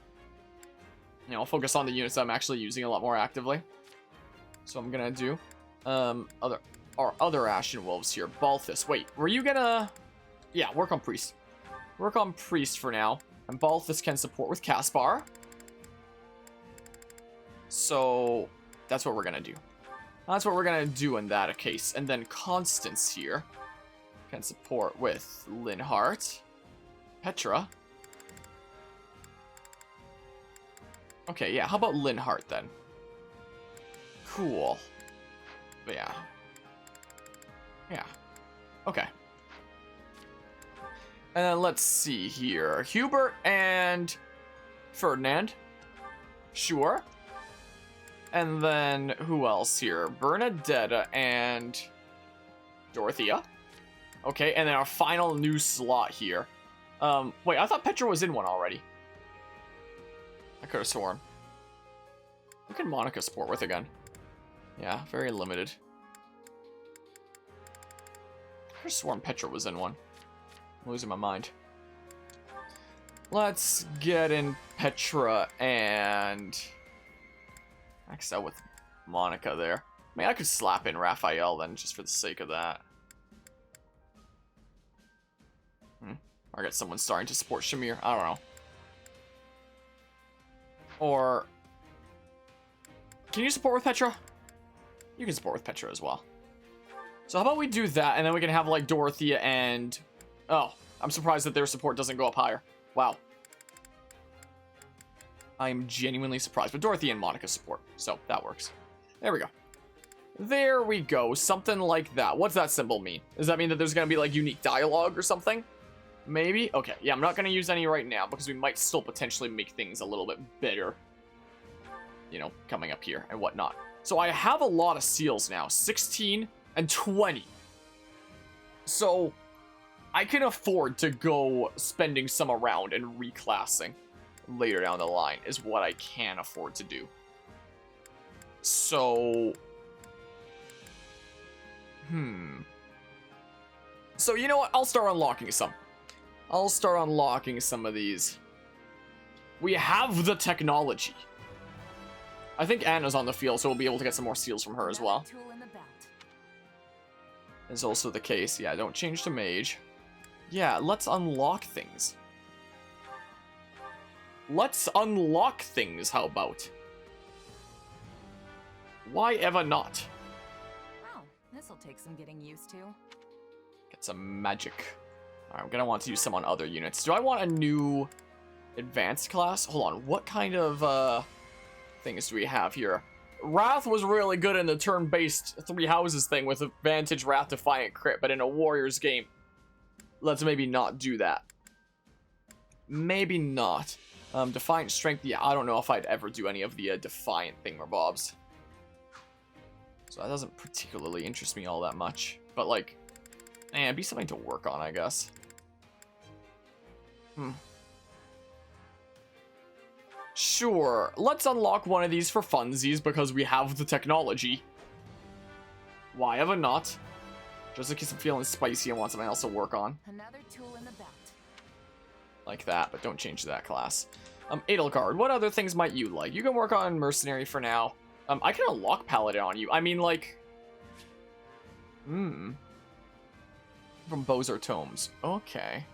know, focus on the units I'm actually using a lot more actively. So I'm gonna do, other Ashen Wolves here. Balthus. Wait, were you gonna... Yeah, work on Priest. Work on Priest for now. And Balthus can support with Caspar. So, that's what we're gonna do. That's what we're gonna do in that case. And then Constance here can support with Linhart. Petra. Okay, yeah, how about Linhart then? Cool. But yeah. Yeah. Okay. And then let's see here. Hubert and Ferdinand. Sure. And then who else here? Bernadetta and Dorothea. Okay, and then our final new slot here. Wait, I thought Petra was in one already. I could have sworn. Who can Monica support with again? Yeah, very limited. I could have sworn Petra was in one. I'm losing my mind. Let's get in Petra and max out with Monica there. I mean, I could slap in Raphael then, just for the sake of that. Or get someone starting to support Shamir. I don't know. Or... Can you support with Petra? You can support with Petra as well. So how about we do that, and then we can have, like, Dorothea and... Oh, I'm surprised that their support doesn't go up higher. Wow. I am genuinely surprised. But Dorothea and Monica support, so that works. There we go. There we go. Something like that. What's that symbol mean? Does that mean that there's going to be, like, unique dialogue or something? Maybe? Okay, yeah, I'm not going to use any right now, because we might still potentially make things a little bit better. You know, coming up here and whatnot. So I have a lot of seals now. 16 and 20. So I can afford to go spending some around and reclassing later down the line is what I can afford to do. So... So you know what? I'll start unlocking some. I'll start unlocking some of these. We have the technology. I think Anna's on the field, so we'll be able to get some more seals from her as well. Is also the case. Yeah, don't change to mage. Yeah, let's unlock things. Let's unlock things, how about? Why ever not? Oh, this'll take some getting used to. Get some magic. Alright, I'm gonna want to use some on other units. Do I want a new advanced class? Hold on, what kind of things do we have here? Wrath was really good in the turn-based 3 houses thing with advantage, Wrath, Defiant, Crit, but in a Warriors game, let's maybe not do that. Maybe not. Defiant Strength, yeah, I don't know if I'd ever do any of the Defiant thingamabobs. So that doesn't particularly interest me all that much. But, like, it'd be something to work on, I guess. Sure, let's unlock one of these for funsies because we have the technology. Why ever not? Just in case I'm feeling spicy and want something else to work on. Another tool in the belt. Like that, but don't change that class. Edelgard, what other things might you like? You can work on Mercenary for now. I can unlock Paladin on you. I mean, like... From Bozar Tomes. Okay.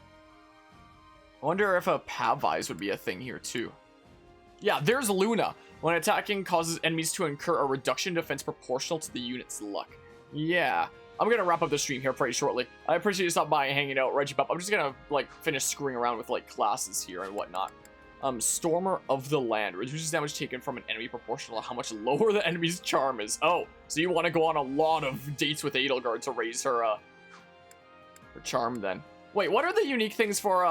I wonder if a Pavise would be a thing here, too. Yeah, there's Luna. When attacking, causes enemies to incur a reduction in defense proportional to the unit's luck. Yeah. I'm gonna wrap up the stream here pretty shortly. I appreciate you stopping by and hanging out, Reggie Pup. I'm just gonna, like, finish screwing around with, like, classes here and whatnot. Stormer of the Land. Reduces damage taken from an enemy proportional to how much lower the enemy's charm is. Oh, so you want to go on a lot of dates with Edelgard to raise her charm then. Wait, what are the unique things for,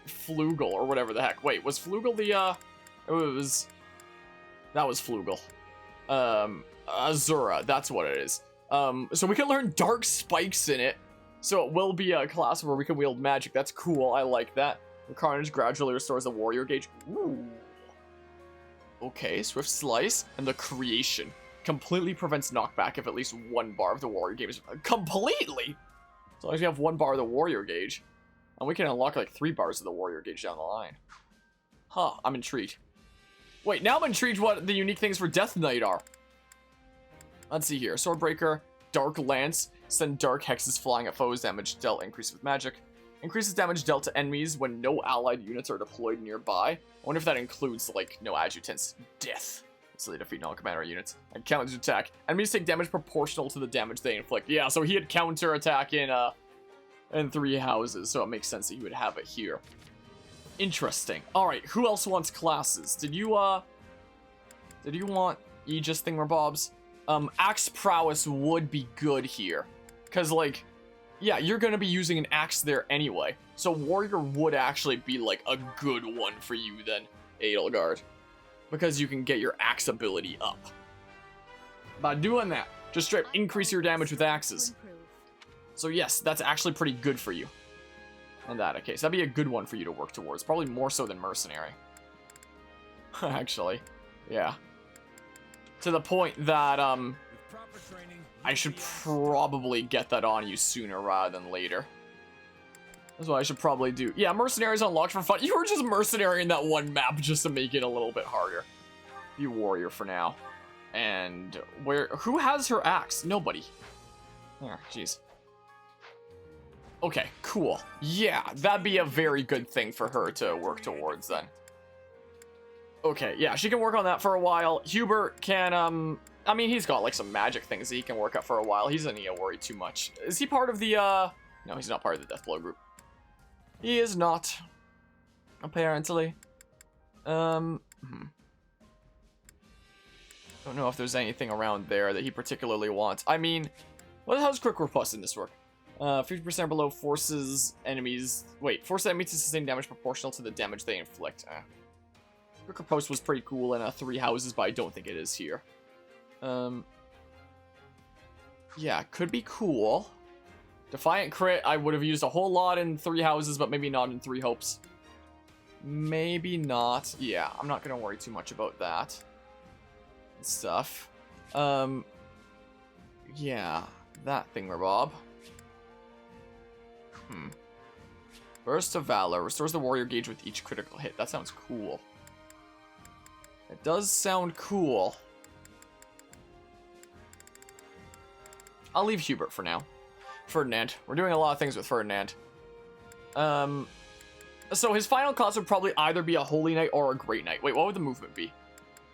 Flugel, or whatever the heck? Wait, was Flugel the, that was Flugel. Azura, that's what it is. So we can learn Dark Spikes in it. So it will be a class where we can wield magic. That's cool, I like that. Carnage gradually restores the warrior gauge. Ooh. Okay, Swift Slice. And the Creation. Completely prevents knockback if at least 1 bar of the warrior gauge is... Completely? As long as we have 1 bar of the warrior gauge. And we can unlock like 3 bars of the warrior gauge down the line. Huh, I'm intrigued. Wait, now I'm intrigued what the unique things for Death Knight are. Let's see here. Swordbreaker, Dark Lance. Send dark hexes flying at foes. Damage dealt increase with magic. Increases damage dealt to enemies when no allied units are deployed nearby. I wonder if that includes, like, no adjutants. Death. So they defeat non-commander units. And counter attack. Enemies take damage proportional to the damage they inflict. Yeah, so he had counter attack in 3 houses, so it makes sense that he would have it here. Interesting. Alright, who else wants classes? Did you want Aegis thingamabobs? Axe Prowess would be good here. Because, like... Yeah, you're going to be using an axe there anyway. So Warrior would actually be, like, a good one for you then, Edelgard. Because you can get your axe ability up. By doing that, just straight increase your damage with axes. So yes, that's actually pretty good for you. In that case, that'd be a good one for you to work towards. Probably more so than Mercenary. Actually, yeah. To the point that, I should probably get that on you sooner rather than later. That's what I should probably do. Yeah, Mercenary's unlocked for fun. You were just Mercenary in that one map just to make it a little bit harder. Be Warrior for now. And who has her axe? Nobody. Oh, jeez. Okay, cool. Yeah, that'd be a very good thing for her to work towards then. Okay, yeah, she can work on that for a while. Hubert can, I mean, he's got, like, some magic things that he can work up for a while. He doesn't need to worry too much. Is he part of the, No, he's not part of the Deathblow group. He is not. Apparently. Don't know if there's anything around there that he particularly wants. I mean, how's Quick Riposte in this work? 50% below forces enemies... Wait, force enemies to sustain damage proportional to the damage they inflict. Quick Riposte was pretty cool in 3 houses, but I don't think it is here. Yeah, could be cool. Defiant Crit, I would have used a whole lot in 3 houses, but maybe not in 3 hopes. Maybe not. Yeah, I'm not going to worry too much about that. Stuff. Yeah, that thingamabob. Burst of Valor. Restores the warrior gauge with each critical hit. That sounds cool. It does sound cool. I'll leave Hubert for now. Ferdinand. We're doing a lot of things with Ferdinand. So his final class would probably either be a Holy Knight or a Great Knight. Wait, what would the movement be?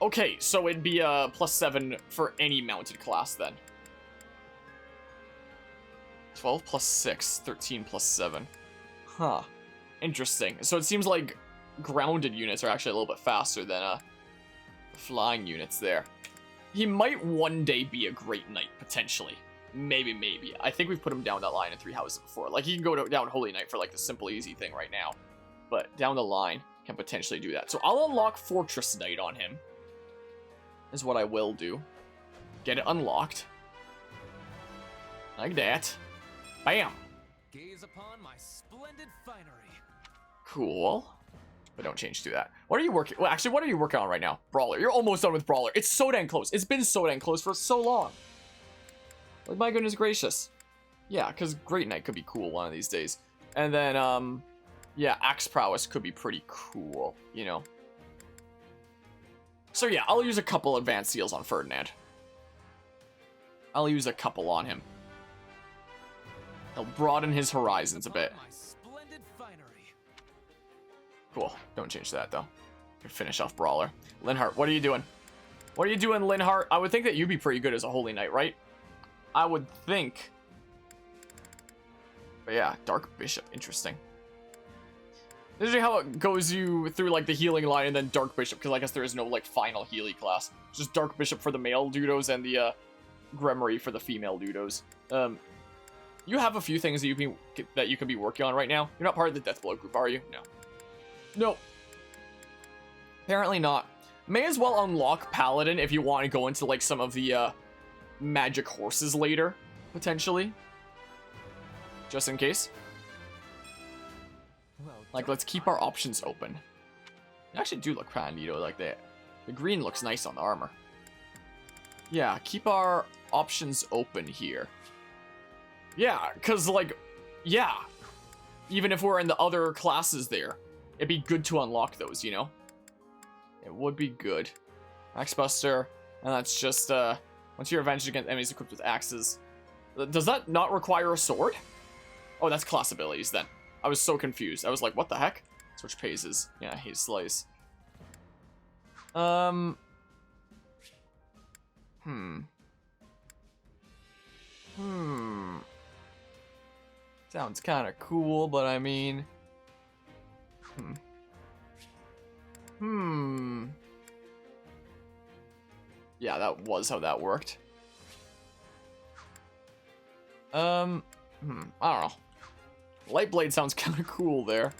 Okay, so it'd be a +7 for any mounted class then. 12 plus 6, 13 plus 7. Huh. Interesting. So it seems like grounded units are actually a little bit faster than flying units there. He might one day be a Great Knight, potentially. Maybe. I think we've put him down that line in 3 houses before. Like, he can go down Holy Knight for, like, the simple, easy thing right now. But down the line, can potentially do that. So I'll unlock Fortress Knight on him. Is what I will do. Get it unlocked. Like that. Bam! Gaze upon my splendid finery. Cool. But don't change to that. What are you working... Well, actually, what are you working on right now? Brawler. You're almost done with Brawler. It's so dang close. It's been so dang close for so long. Like, my goodness gracious. Yeah, because Great Knight could be cool one of these days. And then, yeah, Axe Prowess could be pretty cool, you know. So yeah, I'll use a couple advanced seals on Ferdinand. I'll use a couple on him. They'll broaden his horizons a bit. Cool. Don't change that, though. Could finish off Brawler. Linhardt, what are you doing? What are you doing, Linhardt? I would think that you'd be pretty good as a Holy Knight, right? I would think. But yeah, Dark Bishop. Interesting. This is how it goes you through, like, the healing line and then Dark Bishop, because I guess there is no, like, final Healy class. It's just Dark Bishop for the male Dudos and the, Gremory for the female Dudos. You have a few things that you can be working on right now. You're not part of the Deathblow group, are you? No. Nope. Apparently not. May as well unlock Paladin if you want to go into, like, some of the, magic horses later, potentially. Just in case. Like, let's keep our options open. They actually do look kind of neato like that. The green looks nice on the armor. Yeah, keep our options open here. Yeah, because, like, yeah. Even if we're in the other classes there, it'd be good to unlock those, you know? It would be good. Axe Buster, and that's just, once you're avenged against enemies equipped with axes. Does that not require a sword? Oh, that's class abilities then. I was so confused. I was like, what the heck? Switch phases. Yeah, he slays. Sounds kind of cool, but I mean... Yeah, that was how that worked. I don't know. Lightblade sounds kind of cool there.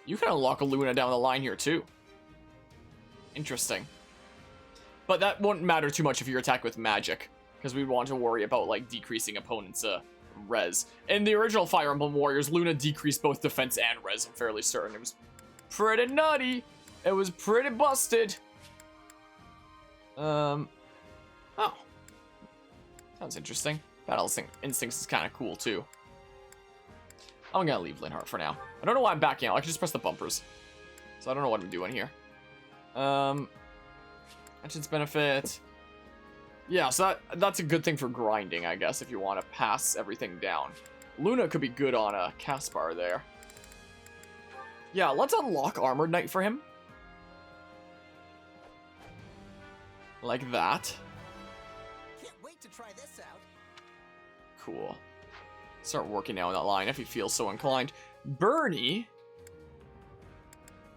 You can unlock a Luna down the line here too. Interesting. But that won't matter too much if you attack with magic, because we want to worry about, like, decreasing opponents' res. In the original Fire Emblem Warriors, Luna decreased both defense and res, I'm fairly certain. It was pretty nutty. It was pretty busted. Oh. Sounds interesting. Battle Instincts is kind of cool, too. I'm gonna leave Linhardt for now. I don't know why I'm backing out. I can just press the bumpers. So I don't know what I'm doing here. Actions benefit. Yeah, so that's a good thing for grinding, I guess, if you want to pass everything down. Luna could be good on a Caspar there. Yeah, let's unlock Armored Knight for him. Like that. Can't wait to try this out. Cool. Start working down that line if he feels so inclined. Bernie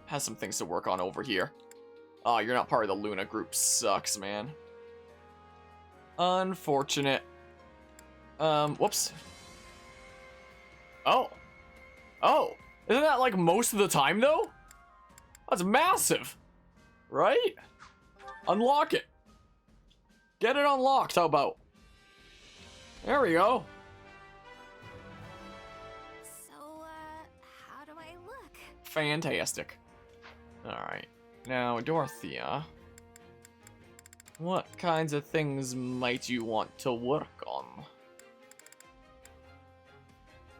has some things to work on over here. Oh, you're not part of the Luna group. Sucks, man. Unfortunate. Whoops. Oh. Oh. Isn't that like most of the time, though? That's massive. Right? Unlock it. Get it unlocked, how about? There we go. So, how do I look? Fantastic. Alright. Now, Dorothea. What kinds of things might you want to work on?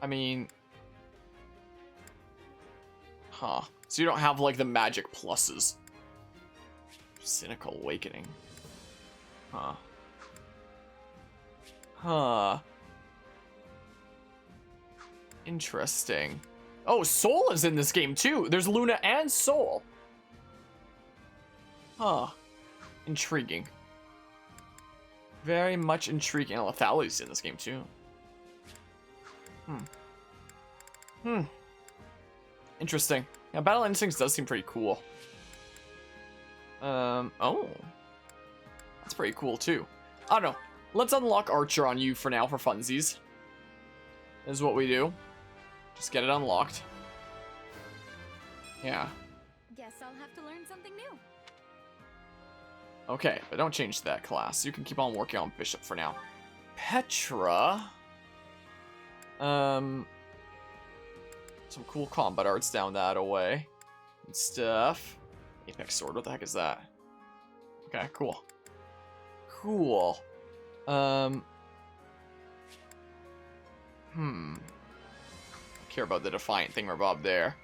I mean... Huh. So you don't have, like, the magic pluses. Cynical Awakening. Huh. Huh. Interesting. Oh, Soul is in this game, too. There's Luna and Soul. Huh. Intriguing. Very much intriguing. And Lethality's in this game, too. Interesting. Yeah, Battle Instincts does seem pretty cool. Oh. That's pretty cool, too. I don't know. Let's unlock Archer on you for now, for funsies. This is what we do. Just get it unlocked. Yeah. Guess I'll have to learn something new. Okay, but don't change that class. You can keep on working on Bishop for now. Petra. some cool combat arts down that away and stuff. Apex sword, what the heck is that? Okay, cool. Cool. Care about the Defiant thingamabob there.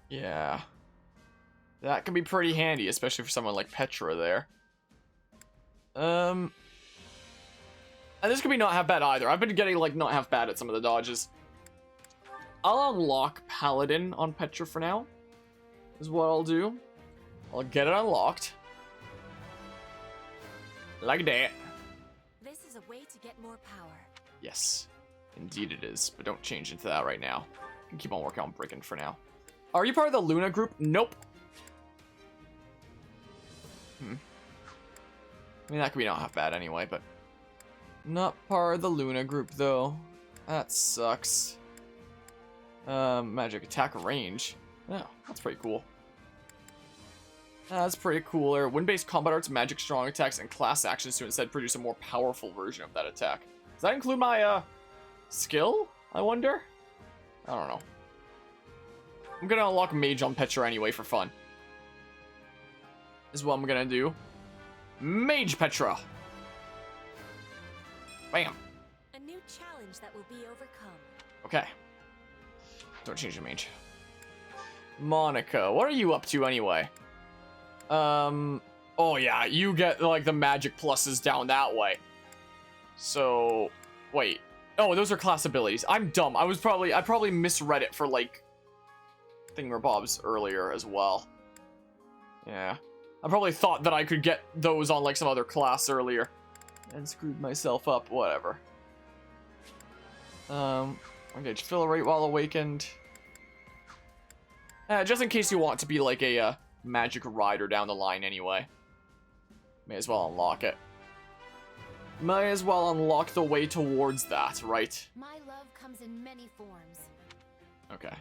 Yeah. That can be pretty handy, especially for someone like Petra there. And this could be not half bad either. I've been getting, like, not half bad at some of the dodges. I'll unlock Paladin on Petra for now. Is what I'll do. I'll get it unlocked. Like that. This is a way to get more power. Yes. Indeed it is. But don't change into that right now. You can keep on working on Brigand for now. Are you part of the Luna group? Nope. I mean, that could be not half bad anyway, but... Not part of the Luna group, though. That sucks. Magic attack range. Oh, that's pretty cool. That's pretty cool. Wind-based combat arts, magic strong attacks, and class actions to instead produce a more powerful version of that attack. Does that include my, skill? I wonder? I don't know. I'm gonna unlock Mage on Petra anyway for fun. Is what I'm gonna do. Mage Petra! Bam! A new challenge that will be overcome. Okay. Don't change the mage. Monica, what are you up to anyway? Oh yeah, you get, like, the magic pluses down that way. So, wait. Oh, those are class abilities. I'm dumb. I probably misread it for, like, thingamabobs earlier as well. Yeah. I probably thought that I could get those on, like, some other class earlier. And screwed myself up. Whatever. Engage fill rate while awakened. Just in case you want to be, like, a, magic rider down the line anyway. May as well unlock it. May as well unlock the way towards that, right? My love comes in many forms. Okay.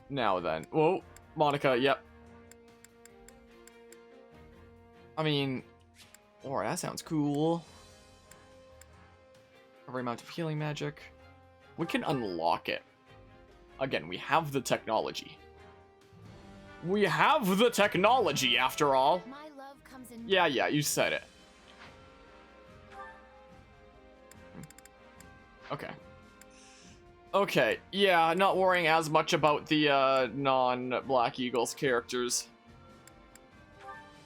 Now then. Whoa. Monica, yep. I mean... Alright, that sounds cool. Every amount of healing magic. We can unlock it. Again, we have the technology. We have the technology, after all. My love comes in... Yeah, you said it. Okay. Okay, yeah, not worrying as much about the, non-Black Eagles characters.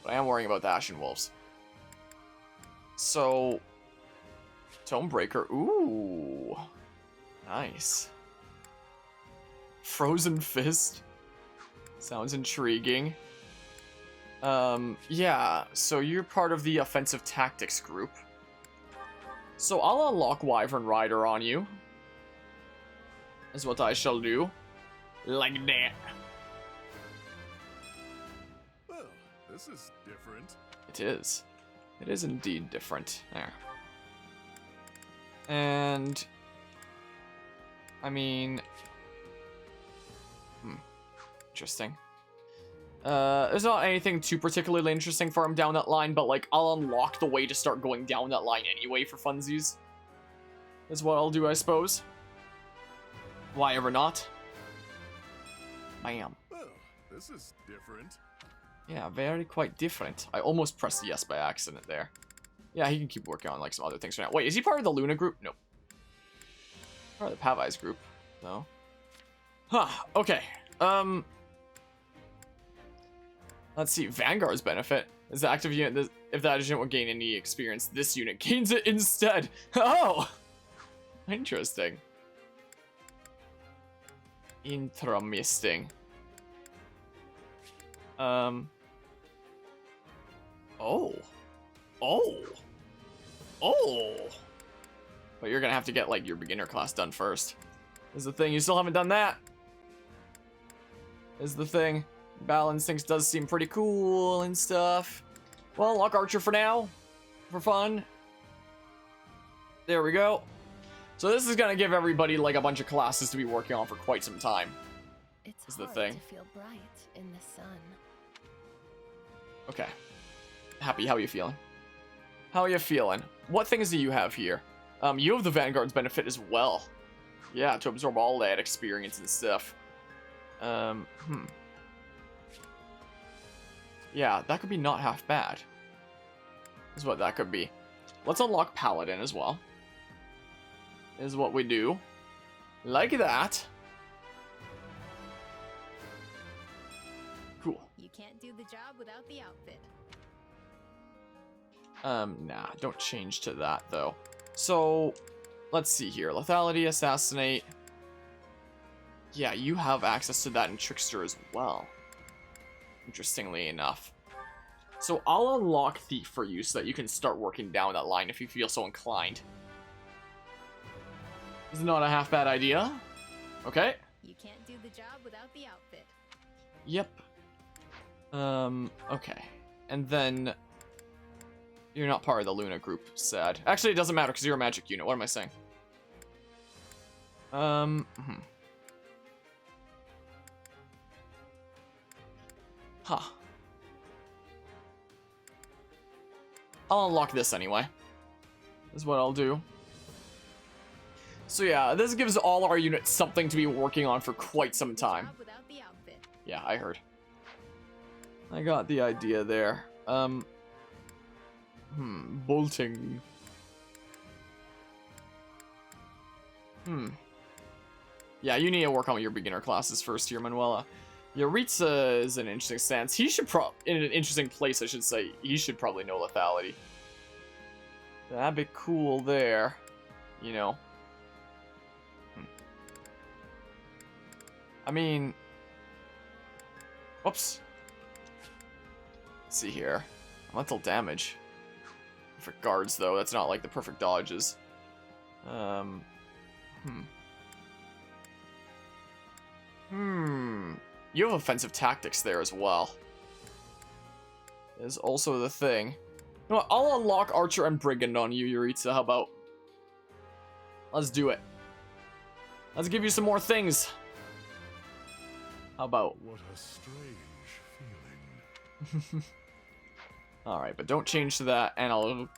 But I am worrying about the Ashen Wolves. So... Tomebreaker, ooh. Nice. Frozen Fist. Sounds intriguing. Yeah, so you're part of the offensive tactics group. So I'll unlock Wyvern Rider on you. Is what I shall do. Like that. Well, this is different. It is. It is indeed different. There. And... I mean... Interesting. There's not anything too particularly interesting for him down that line, but, like, I'll unlock the way to start going down that line anyway for funsies. Is what I'll do, I suppose. Why ever not? Bam. Well, this is different. Yeah, very quite different. I almost pressed yes by accident there. Yeah, he can keep working on, like, some other things for now. Wait, is he part of the Luna group? Nope. Part of the Pavai's group. No. Huh, okay. Let's see, Vanguard's benefit. Is the active unit, if that unit will gain any experience, this unit gains it instead. Oh! Interesting. Interesting. Oh. But you're gonna have to get, like, your beginner class done first. Is the thing, you still haven't done that? Is the thing. Battle Instincts does seem pretty cool and stuff. Well, lock Archer for now. For fun. There we go. So this is gonna give everybody, like, a bunch of classes to be working on for quite some time. It's is the hard thing. to feel bright in the sun. Okay. Happy, how you feeling? How are you feeling? What things do you have here? You have the Vanguard's benefit as well. Yeah, to absorb all that experience and stuff. Yeah, that could be not half bad. Is what that could be. Let's unlock Paladin as well. Is what we do. Like that. Cool. You can't do the job without the outfit. Nah, don't change to that, though. So, let's see here. Lethality, Assassinate. Yeah, you have access to that in Trickster as well. Interestingly enough. So, I'll unlock Thief for you so that you can start working down that line if you feel so inclined. Is not a half bad idea. Okay. You can't do the job without the outfit. Yep. Okay. And then... You're not part of the Luna group, sad. Actually, it doesn't matter because you're a magic unit. What am I saying? Huh. I'll unlock this anyway. Is what I'll do. So yeah, this gives all our units something to be working on for quite some time. Yeah, I heard. I got the idea there. Bolting. Yeah, you need to work on your beginner classes first here, Manuela. Yaritza is an interesting stance. He should in an interesting place, I should say. He should probably know lethality. That'd be cool there. You know. I mean... Whoops. Let's see here. Elemental damage. For guards, though, that's not like the perfect dodges. You have offensive tactics there as well. Is also the thing. You know what? I'll unlock Archer and Brigand on you, Yaritza. How about? Let's do it. Let's give you some more things. How about? What a strange feeling. Alright, but don't change to that, and I'll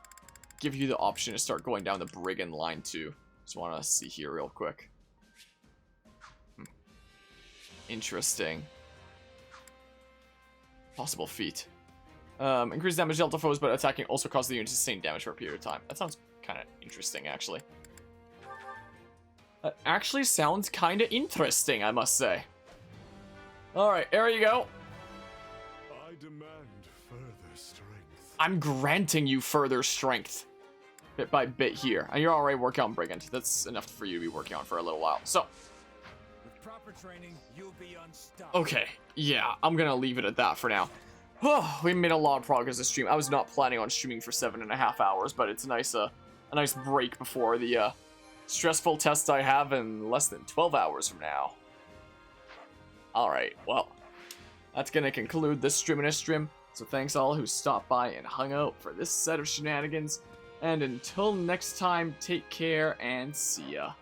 give you the option to start going down the Brigand line too. Just want to see here real quick. Interesting. Possible feat. Increase damage dealt to foes, but attacking also causes the unit to sustain damage for a period of time. That sounds kind of interesting, actually. That actually sounds kind of interesting, I must say. Alright, there you go. I demand further strength. I'm granting you further strength. Bit by bit here. And you're already working on Brigand. That's enough for you to be working on for a little while. So. With proper training, you'll be unstoppable. Okay. Yeah, I'm gonna leave it at that for now. We made a lot of progress this stream. I was not planning on streaming for 7.5 hours, but it's a nice break before the stressful test I have in less than 12 hours from now. Alright, well, that's gonna conclude this stream. So thanks all who stopped by and hung out for this set of shenanigans. And until next time, take care and see ya.